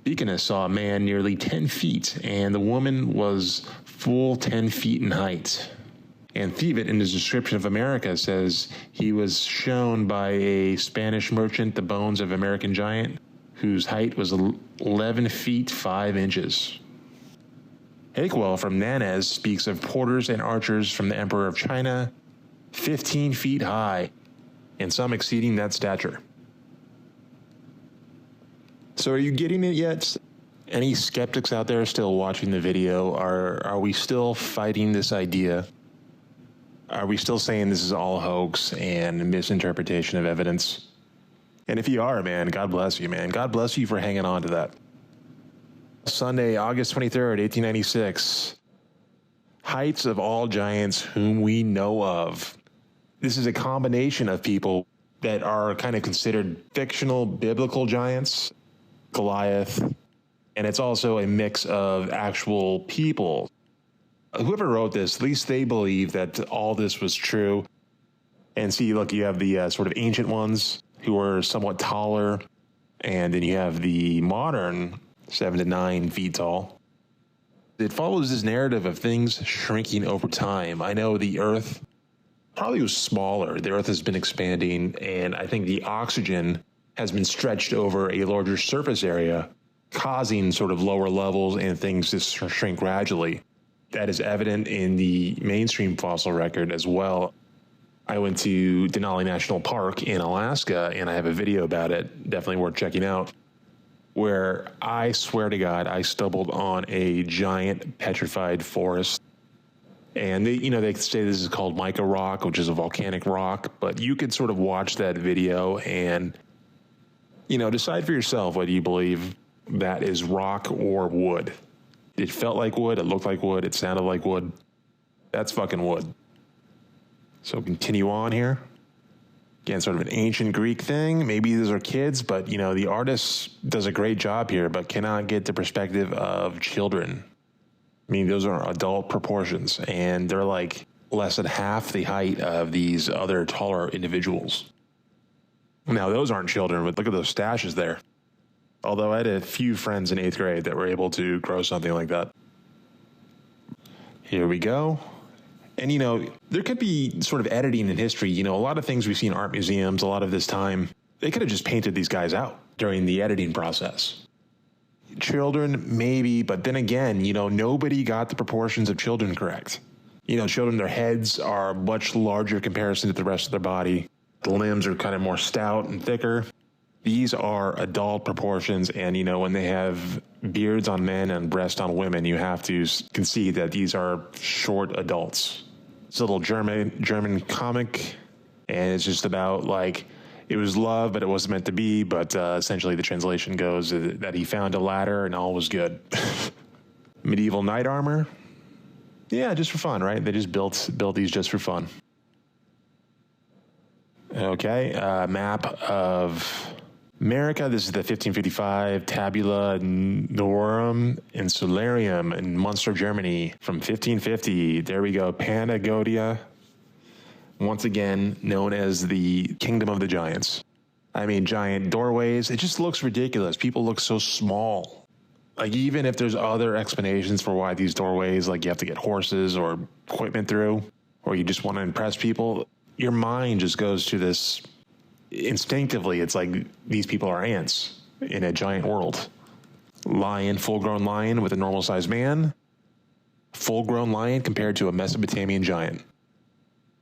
[SPEAKER 1] Beaconus saw a man nearly 10 feet, and the woman was full 10 feet in height. And Thievit, in his description of America, says he was shown by a Spanish merchant the bones of American giant, whose height was 11 feet 5 inches. Hakewell from Nanez speaks of porters and archers from the Emperor of China, 15 feet high, and some exceeding that stature. So are you getting it yet? Any skeptics out there still watching the video? Are we still fighting this idea? Are we still saying this is all hoax and misinterpretation of evidence? And if you are, man, God bless you, man. God bless you for hanging on to that. Sunday, August 23rd, 1896. Heights of all giants whom we know of. This is a combination of people that are kind of considered fictional biblical giants, Goliath, and it's also a mix of actual people. Whoever wrote this, at least they believe that all this was true. And see, look, you have the sort of ancient ones who are somewhat taller, and then you have the modern 7 to 9 feet tall. It follows this narrative of things shrinking over time. I know the Earth probably was smaller. The Earth has been expanding, and I think the oxygen has been stretched over a larger surface area, causing sort of lower levels and things to shrink gradually. That is evident in the mainstream fossil record as well. I went to Denali National Park in Alaska, and I have a video about it, definitely worth checking out, where I swear to God, I stumbled on a giant petrified forest. And they say this is called mica rock, which is a volcanic rock, but you could sort of watch that video and, decide for yourself whether you believe that is rock or wood. It felt like wood, it looked like wood, it sounded like wood. That's fucking wood. So continue on here. Again, sort of an ancient Greek thing. Maybe these are kids, but, the artist does a great job here, but cannot get the perspective of children. I mean, those are adult proportions, and they're like less than half the height of these other taller individuals. Now, those aren't children, but look at those stashes there. Although I had a few friends in 8th grade that were able to grow something like that. Here we go. And, there could be sort of editing in history. A lot of things we see in art museums, a lot of this time, they could have just painted these guys out during the editing process. Children, maybe, but then again, nobody got the proportions of children correct. Children, their heads are much larger in comparison to the rest of their body. The limbs are kind of more stout and thicker. These are adult proportions, and, when they have beards on men and breasts on women, you have to concede that these are short adults. It's a little German comic, and it's just about, it was love, but it wasn't meant to be, but essentially the translation goes that he found a ladder and all was good. Medieval knight armor? Yeah, just for fun, right? They just built these just for fun. Okay, map of America. This is the 1555 Tabula Norum Insularum in Munster, Germany from 1550. There we go. Panagodia, once again known as the Kingdom of the Giants. I mean, giant doorways. It just looks ridiculous. People look so small. Like, even if there's other explanations for why these doorways, like you have to get horses or equipment through, or you just want to impress people, your mind just goes to this instinctively. It's like these people are ants in a giant world. Lion, full-grown lion with a normal-sized man. Full-grown lion compared to a Mesopotamian giant.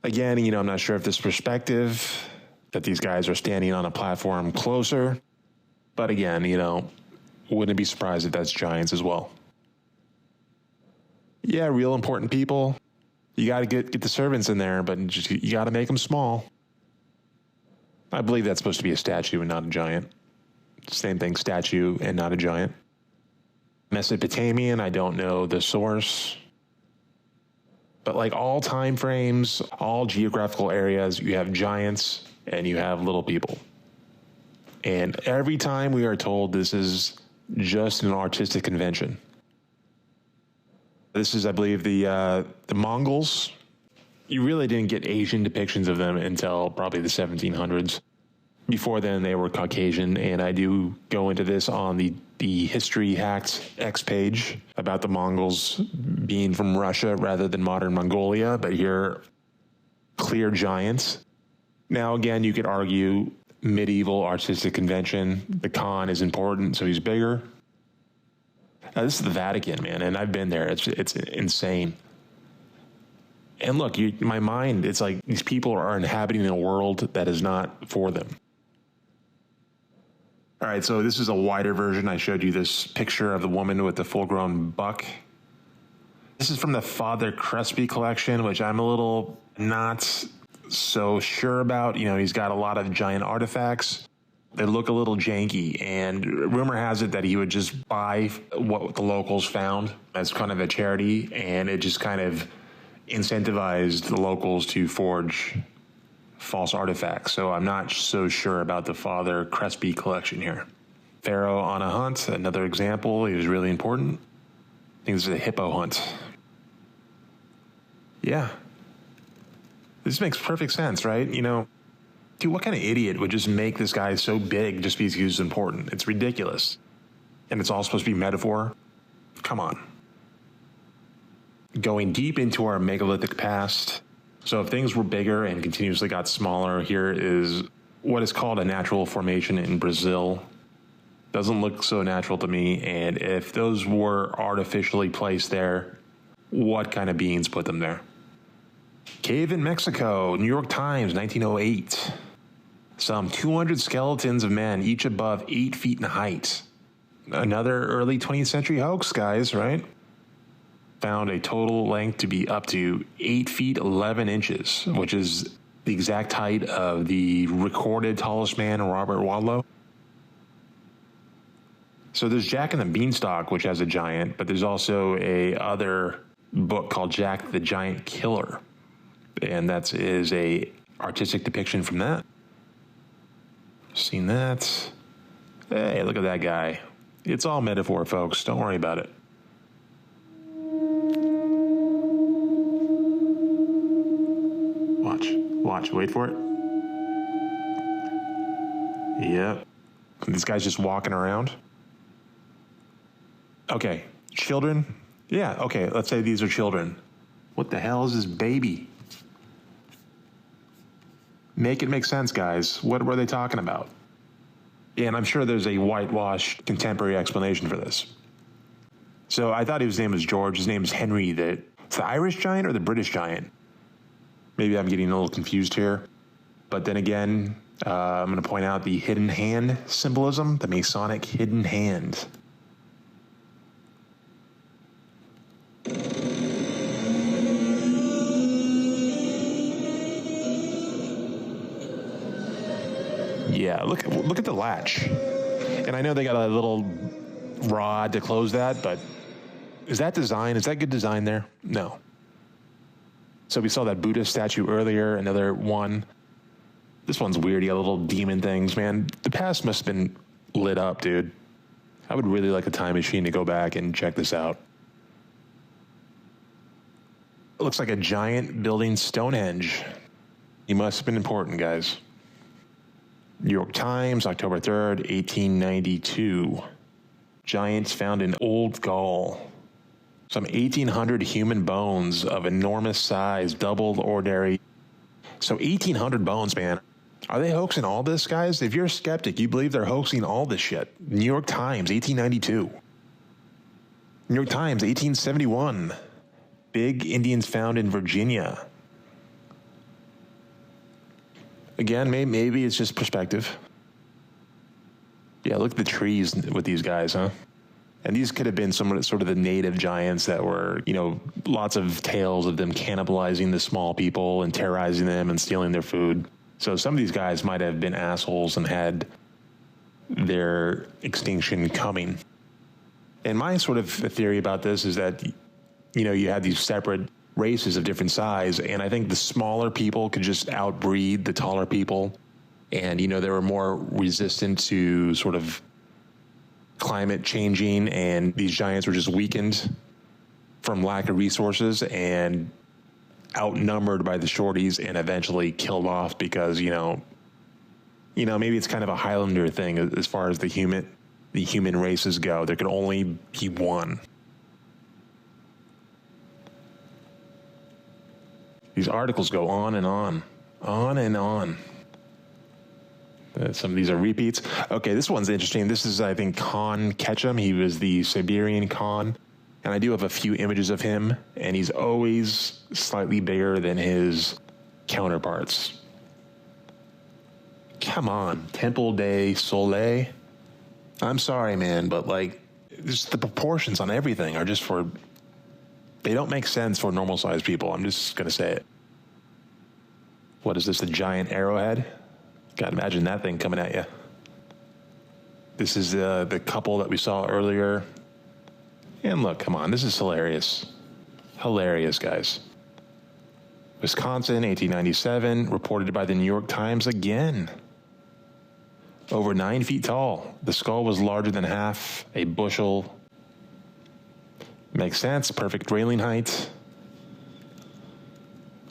[SPEAKER 1] Again, I'm not sure if this perspective that these guys are standing on a platform closer, but again, wouldn't be surprised if that's giants as well. Yeah, real important people. You got to get the servants in there, but you got to make them small. I believe that's supposed to be a statue and not a giant. Same thing, statue and not a giant. Mesopotamian, I don't know the source. But like all time frames, all geographical areas, you have giants and you have little people. And every time we are told this is just an artistic convention. This is, I believe, the Mongols. You really didn't get Asian depictions of them until probably the 1700s. Before then, they were Caucasian, and I do go into this on the History Hacked X page about the Mongols being from Russia rather than modern Mongolia, but here, clear giants. Now, again, you could argue medieval artistic convention. The Khan is important, so he's bigger. This is the Vatican, man, and I've been there. It's insane. And look, my mind, it's like these people are inhabiting a world that is not for them. All right, so this is a wider version. I showed you this picture of the woman with the full-grown buck. This is from the Father Crespi collection, which I'm a little not so sure about. He's got a lot of giant artifacts. They look a little janky, and rumor has it that he would just buy what the locals found as kind of a charity, and it just kind of incentivized the locals to forge false artifacts. So I'm not so sure about the Father Crespi collection here. Pharaoh on a hunt, another example. He was really important. I think this is a hippo hunt. Yeah. This makes perfect sense, right? Dude, what kind of idiot would just make this guy so big just because he was important? It's ridiculous. And it's all supposed to be metaphor? Come on. Going deep into our megalithic past. So if things were bigger and continuously got smaller, here is what is called a natural formation in Brazil. Doesn't look so natural to me. And if those were artificially placed there, what kind of beings put them there? Cave in Mexico, New York Times, 1908. Some 200 skeletons of men, each above 8 feet in height. Another early 20th century hoax, guys, right? Found a total length to be up to 8 feet 11 inches, which is the exact height of the recorded tallest man, Robert Wadlow. So there's Jack and the Beanstalk, which has a giant, but there's also a other book called Jack the Giant Killer. And that is a artistic depiction from that. Seen that? Hey, look at that guy. It's all metaphor, folks. Don't worry about it. Watch, wait for it. Yep. This guy's just walking around. Okay, children. Yeah, okay, let's say these are children. What the hell is this baby? Make it make sense, guys. What were they talking about? And I'm sure there's a whitewashed contemporary explanation for this. So I thought his name was George. His name is Henry. It's the Irish giant or the British giant? Maybe I'm getting a little confused here. But then again, I'm going to point out the hidden hand symbolism, the Masonic hidden hand. Yeah, look at the latch. And I know they got a little rod to close that, but is that design? Is that good design there? No. So we saw that Buddha statue earlier, another one. This one's weird. You got little demon things, man. The past must have been lit up, dude. I would really like a time machine to go back and check this out. It looks like a giant building Stonehenge. He must have been important, guys. New York Times, October 3rd, 1892. Giants found in Old Gaul. Some 1,800 human bones of enormous size, double the ordinary. So 1,800 bones, man. Are they hoaxing all this, guys? If you're a skeptic, you believe they're hoaxing all this shit. New York Times, 1892. New York Times, 1871. Big Indians found in Virginia. Again, maybe it's just perspective. Yeah, look at the trees with these guys, huh? And these could have been some sort of the native giants that were, lots of tales of them cannibalizing the small people and terrorizing them and stealing their food. So some of these guys might have been assholes and had their extinction coming. And my sort of theory about this is that, you had these separate races of different size, and I think the smaller people could just outbreed the taller people. And, they were more resistant to sort of climate changing, and these giants were just weakened from lack of resources and outnumbered by the shorties and eventually killed off because, maybe it's kind of a Highlander thing as far as the human races go. There could only be one. These articles go on and on and on. Some of these are repeats. Okay, this one's interesting. This is, I think, Khan Ketchum. He was the Siberian Khan. And I do have a few images of him, and he's always slightly bigger than his counterparts. Come on, Temple de Soleil. I'm sorry, man, but just the proportions on everything are just they don't make sense for normal-sized people. I'm just going to say it. What is this, a giant arrowhead? God, imagine that thing coming at you. This is the couple that we saw earlier. And look, come on, this is hilarious. Hilarious, guys. Wisconsin, 1897, reported by the New York Times again. Over 9 feet tall. The skull was larger than half a bushel. Makes sense, perfect railing height.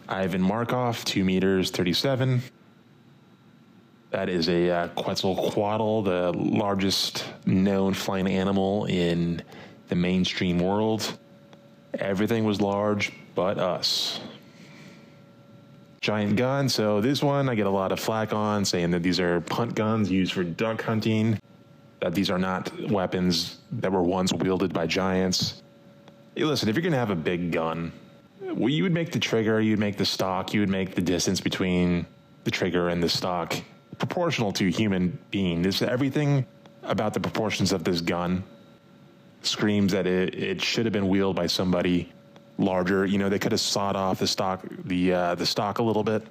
[SPEAKER 1] Ivan Markov, 2 meters, 37. That is a Quetzalcoatl, the largest known flying animal in the mainstream world. Everything was large but us. Giant gun. So this one I get a lot of flack on, saying that these are punt guns used for duck hunting, that these are not weapons that were once wielded by giants. Hey, listen, if you're going to have a big gun, well, you would make the trigger, you'd make the stock, you would make the distance between the trigger and the stock proportional to human being. Everything about the proportions of this gun screams that it should have been wielded by somebody larger. They could have sawed off the stock a little bit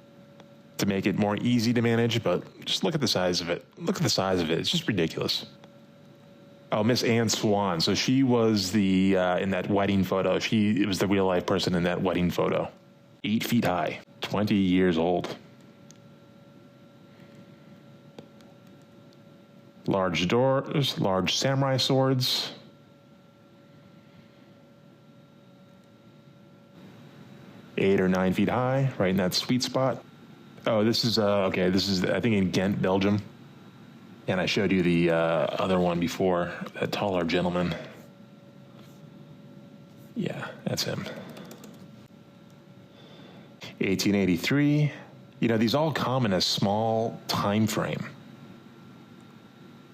[SPEAKER 1] to make it more easy to manage, but just look at the size of it. Look at the size of it. It's just ridiculous. Oh, Miss Anne Swan. So she was in that wedding photo. It was the real life person in that wedding photo. 8 feet high, 20 years old. Large doors, large samurai swords. Eight or 9 feet high, right in that sweet spot. Oh, this is, this is, I think, in Ghent, Belgium. And I showed you the other one before, that taller gentleman. Yeah, that's him. 1883. These all come in a small time frame.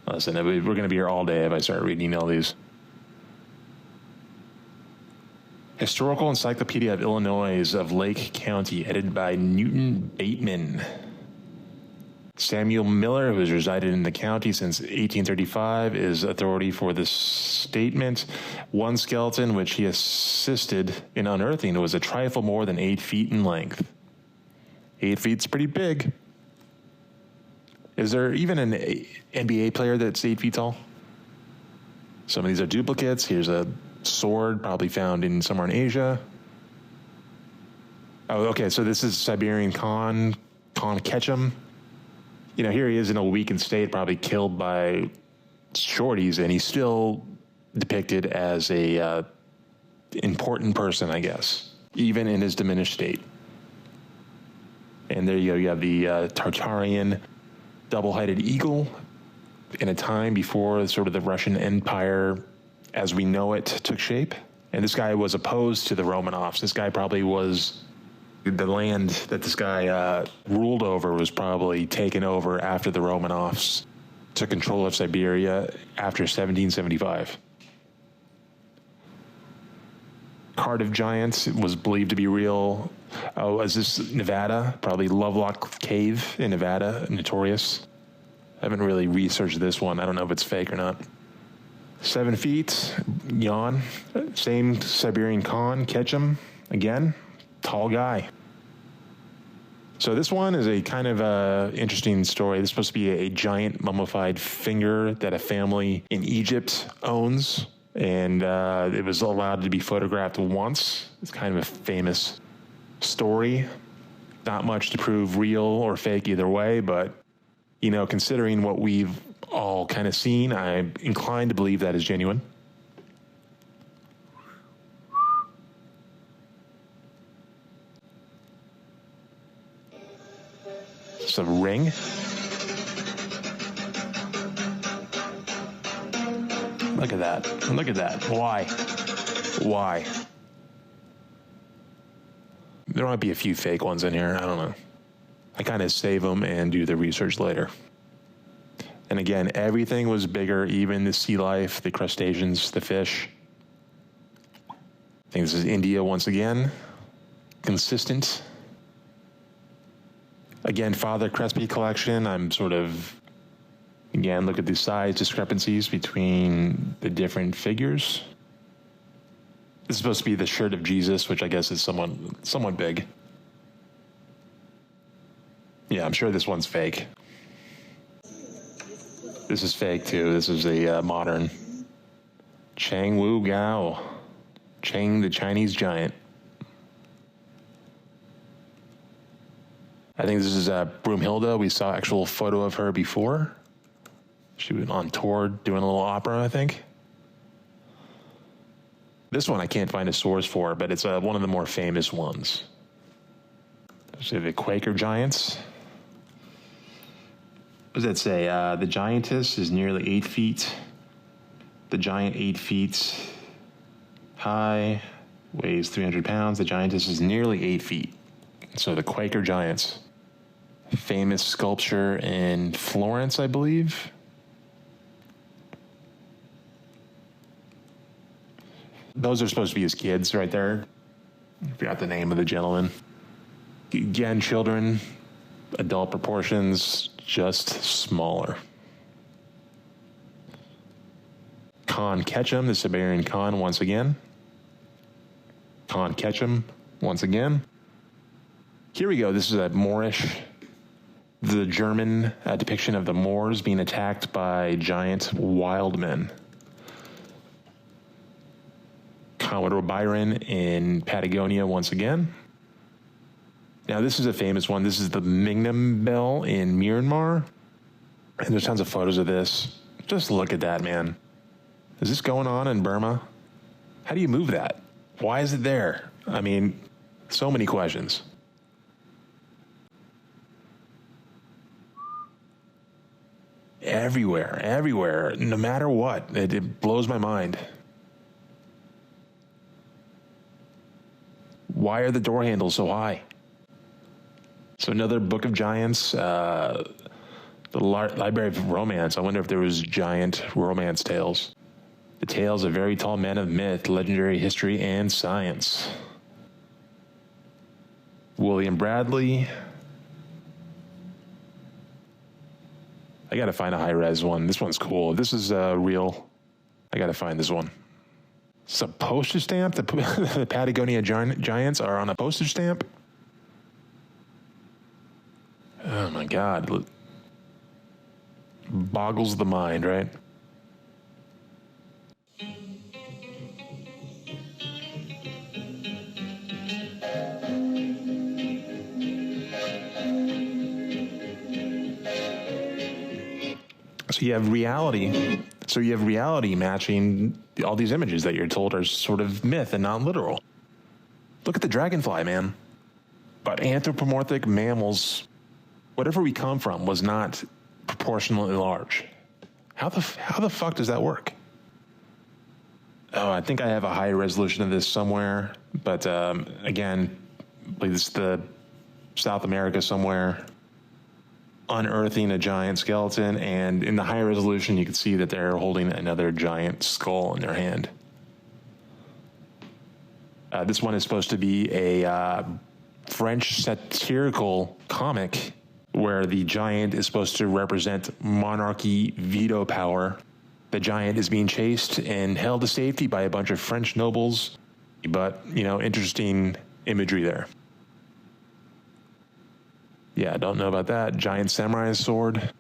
[SPEAKER 1] Listen, we're going to be here all day if I start reading all these. Historical Encyclopedia of Illinois of Lake County, edited by Newton Bateman. Samuel Miller, who has resided in the county since 1835, is authority for this statement. One skeleton, which he assisted in unearthing, was a trifle more than 8 feet in length. 8 feet's pretty big. Is there even an NBA player that's 8 feet tall? Some of these are duplicates. Here's a sword, probably found in somewhere in Asia. Oh, okay, so this is Siberian Khan Ketchum. Here he is in a weakened state, probably killed by shorties, and he's still depicted as a important person, I guess, even in his diminished state. And there you go. You have the Tartarian double-headed eagle, in a time before sort of the Russian Empire as we know it took shape. And this guy was opposed to the Romanovs. This guy probably was, the land that this guy ruled over was probably taken over after the Romanovs took control of Siberia after 1775. Cardiff Giants was believed to be real. Oh, is this Nevada? Probably Lovelock Cave in Nevada, notorious. I haven't really researched this one. I don't know if it's fake or not. 7 feet, Jan. Same Siberian Khan, Ketchum. Again, tall guy. So this one is a kind of interesting story. This is supposed to be a giant mummified finger that a family in Egypt owns. And it was allowed to be photographed once. It's kind of a famous story. Not much to prove real or fake either way, but, you know, considering what we've all kind of seen, I'm inclined to believe that is genuine. It's a ring. Look at that. Look at that. Why? Why? There might be a few fake ones in here. I don't know. I kind of save them and do the research later. And again, everything was bigger, even the sea life, the crustaceans, the fish. I think this is India once again. Consistent. Again, Father Crespi collection. I'm sort of, again, look at the size discrepancies between the different figures. This is supposed to be the shirt of Jesus, which I guess is somewhat big. Yeah, I'm sure this one's fake. This is fake too. This is a modern Chang Wu Gao. Chang the Chinese giant. I think this is Broomhilda. We saw actual photo of her before. She was on tour doing a little opera, I think. This one I can't find a source for, but it's one of the more famous ones. So the Quaker Giants. What does that say? The giantess is nearly 8 feet. The giant 8 feet high, weighs 300 pounds. The giantess is nearly 8 feet. So the Quaker Giants. Famous sculpture in Florence, I believe. Those are supposed to be his kids right there. I forgot the name of the gentleman. Again, children, adult proportions, just smaller. Khan Ketchum, the Siberian Khan, once again. Khan Ketchum, once again. Here we go. This is a Moorish, the German depiction of the Moors being attacked by giant wild men. Commodore Byron in Patagonia once again. Now this is a famous one. This is the Mingnam Bell in Myanmar. And there's tons of photos of this. Just look at that, man. Is this going on in Burma? How do you move that? Why is it there? I mean, so many questions. Everywhere, no matter what. It blows my mind. Why are the door handles so high? So another Book of Giants, the Library of Romance. I wonder if there was giant romance tales. The tales of very tall men of myth, legendary history, and science. William Bradley. I gotta find a high-res one. This one's cool. This is real. I gotta find this one. It's a postage stamp. The Patagonia Giants are on a postage stamp. Oh my God. Boggles the mind, right? So you have reality matching all these images that you're told are sort of myth and not literal. Look at the dragonfly, man. But anthropomorphic mammals, whatever we come from, was not proportionally large. How the fuck does that work? Oh, I think I have a higher resolution of this somewhere, but again, like this is the South America somewhere, unearthing a giant skeleton, and in the higher resolution, you can see that they're holding another giant skull in their hand. This one is supposed to be a French satirical comic where the giant is supposed to represent monarchy veto power. The giant is being chased and held to safety by a bunch of French nobles, but, you know, interesting imagery there. Yeah, I don't know about that. Giant samurai sword.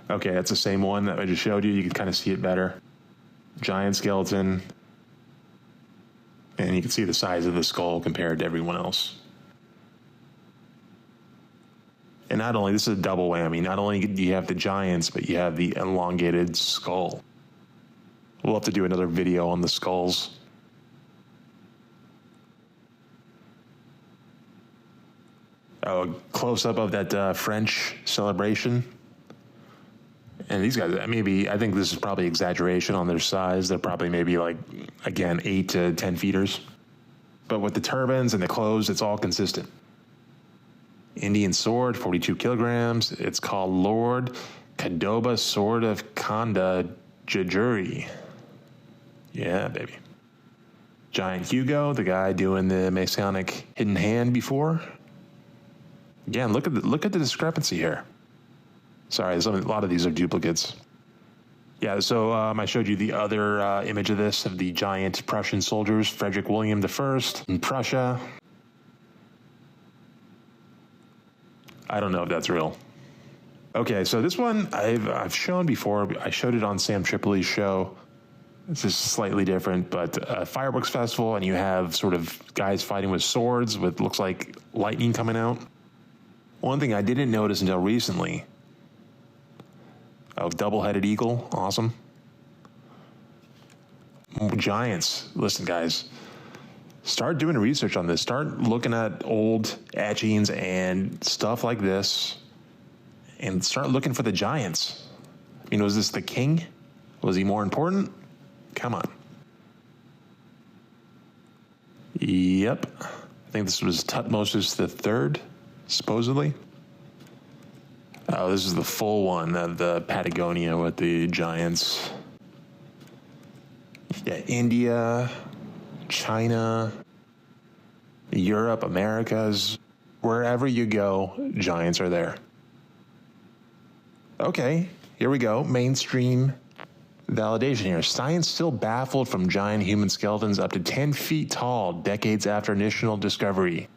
[SPEAKER 1] Okay, that's the same one that I just showed you. You can kind of see it better. Giant skeleton. And you can see the size of the skull compared to everyone else. And not only, this is a double whammy, not only do you have the giants, but you have the elongated skull. We'll have to do another video on the skulls. Oh, close up of that French celebration. And these guys, I think this is probably exaggeration on their size. They're probably maybe like, again, 8 to 10 feeters. But with the turbans and the clothes, it's all consistent. Indian sword, 42 kilograms. It's called Lord Kadoba Sword of Kanda Jajuri. Yeah, baby. Giant Hugo, the guy doing the Masonic hidden hand before. Again, look at the discrepancy here. Sorry, a lot of these are duplicates. Yeah, so I showed you the other image of this, of the giant Prussian soldiers, Frederick William I in Prussia. I don't know if that's real. Okay, so this one I've shown before. I showed it on Sam Tripoli's show. This is slightly different, but a fireworks festival, and you have sort of guys fighting with swords with looks like lightning coming out. One thing I didn't notice until recently. Oh, double-headed eagle, awesome. Giants, listen guys. Start doing research on this. Start looking at old etchings and stuff like this and start looking for the giants. I mean, was this the king? Was he more important? Come on. Yep. I think this was Tutmosis III, supposedly. Oh, this is the full one of the Patagonia with the giants. Yeah, India, China, Europe, Americas, wherever you go, giants are there. Okay, here we go. Mainstream validation here. Science still baffled from giant human skeletons up to 10 feet tall decades after initial discovery.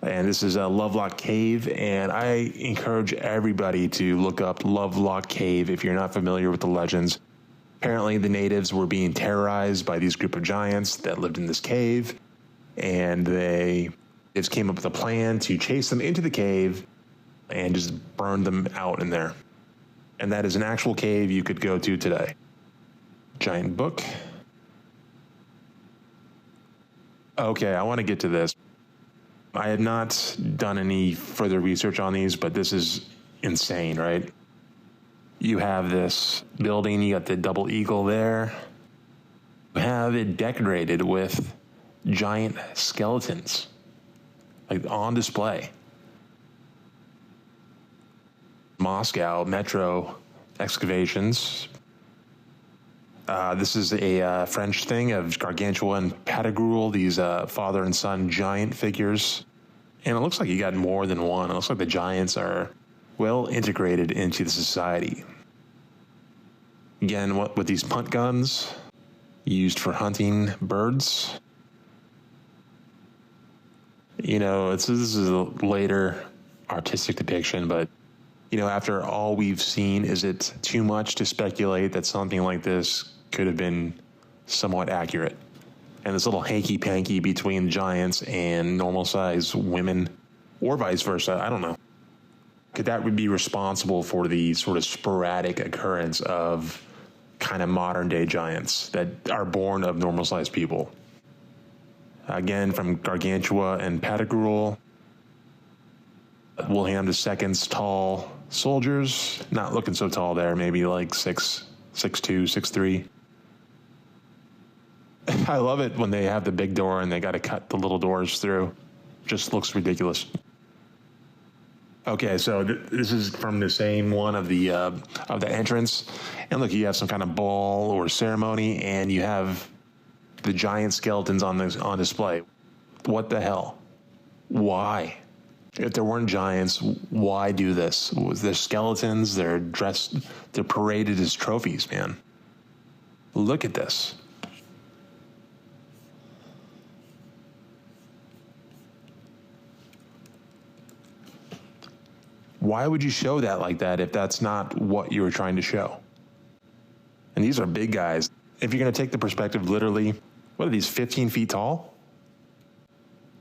[SPEAKER 1] And this is a Lovelock Cave, and I encourage everybody to look up Lovelock Cave if you're not familiar with the legends. Apparently, the natives were being terrorized by these group of giants that lived in this cave, and they just came up with a plan to chase them into the cave and just burn them out in there. And that is an actual cave you could go to today. Giant book. Okay, I want to get to this. I have not done any further research on these, but this is insane, right? You have this building, you got the double eagle there. You have it decorated with giant skeletons, like on display. Moscow Metro excavations. This is a French thing of Gargantua and Pantagruel, these father and son giant figures. And it looks like you got more than one. It looks like the giants are well integrated into the society. Again, with these punt guns used for hunting birds. You know, this is a later artistic depiction, but you know, after all we've seen, is it too much to speculate that something like this could have been somewhat accurate? And this little hanky-panky between giants and normal-sized women, or vice versa, I don't know. Could that be responsible for the sort of sporadic occurrence of kind of modern-day giants that are born of normal-sized people? Again, from Gargantua and Pantagruel, William II's tall Soldiers, not looking so tall there, maybe like 6'2", 6'3". I love it when they have the big door and they got to cut the little doors through. Just looks ridiculous. Okay, so this is from the same one of the entrance, and look, you have some kind of ball or ceremony, and you have the giant skeletons on display. What the hell? Why? If there weren't giants, why do this? They're skeletons. They're dressed. They're paraded as trophies, man. Look at this. Why would you show that like that if that's not what you were trying to show? And these are big guys. If you're going to take the perspective literally, what are these, 15 feet tall?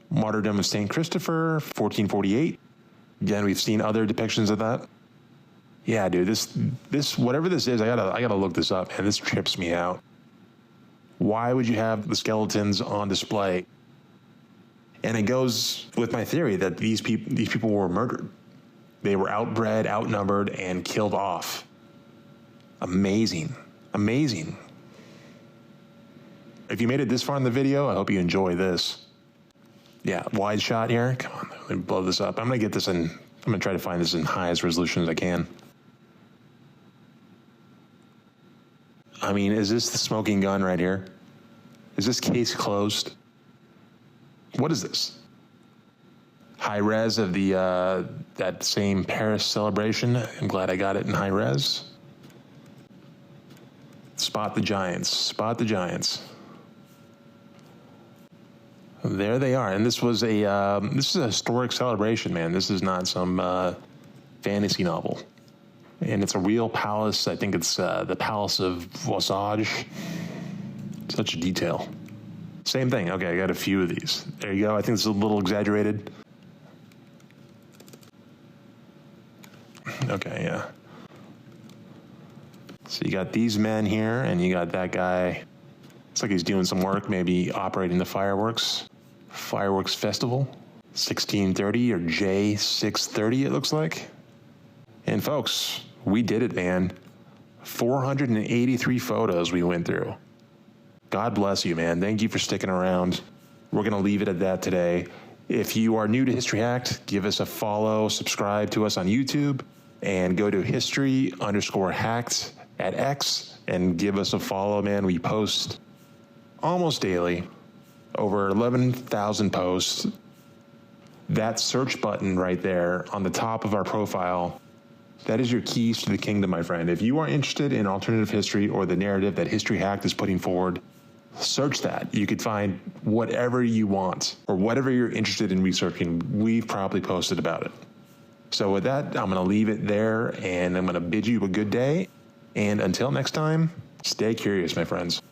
[SPEAKER 1] Martyrdom of St. Christopher, 1448. Again, we've seen other depictions of that. Yeah, dude, this whatever this is, I gotta look this up, and this trips me out. Why would you have the skeletons on display? And it goes with my theory that these people were murdered. They were outbred, outnumbered, and killed off. Amazing. Amazing. If you made it this far in the video, I hope you enjoy this. Yeah, wide shot here. Come on, let me blow this up. I'm going to try to find this in highest resolution as I can. I mean, is this the smoking gun right here? Is this case closed? What is this? High res of the that same Paris celebration. I'm glad I got it in high res. Spot the giants. Spot the giants. There they are, and this is a historic celebration, man. This is not some fantasy novel, and it's a real palace. I think it's the Palace of Versailles. Such a detail. Same thing. Okay, I got a few of these. There you go. I think it's a little exaggerated. Okay, yeah. So you got these men here, and you got that guy. Looks like he's doing some work, maybe operating the fireworks festival, 1630 or J630, it looks like. And folks, we did it, man. 483 photos we went through. God bless you, man. Thank you for sticking around. We're going to leave it at that today. If you are new to History Hacked, give us a follow, subscribe to us on YouTube, and go to history_hacked at X and give us a follow, man. We post almost daily, over 11,000 posts. That search button right there on the top of our profile, that is your keys to the kingdom, my friend. If you are interested in alternative history or the narrative that History Hacked is putting forward, search that. You could find whatever you want or whatever you're interested in researching. We've probably posted about it. So with that, I'm going to leave it there, and I'm going to bid you a good day. And until next time, stay curious, my friends.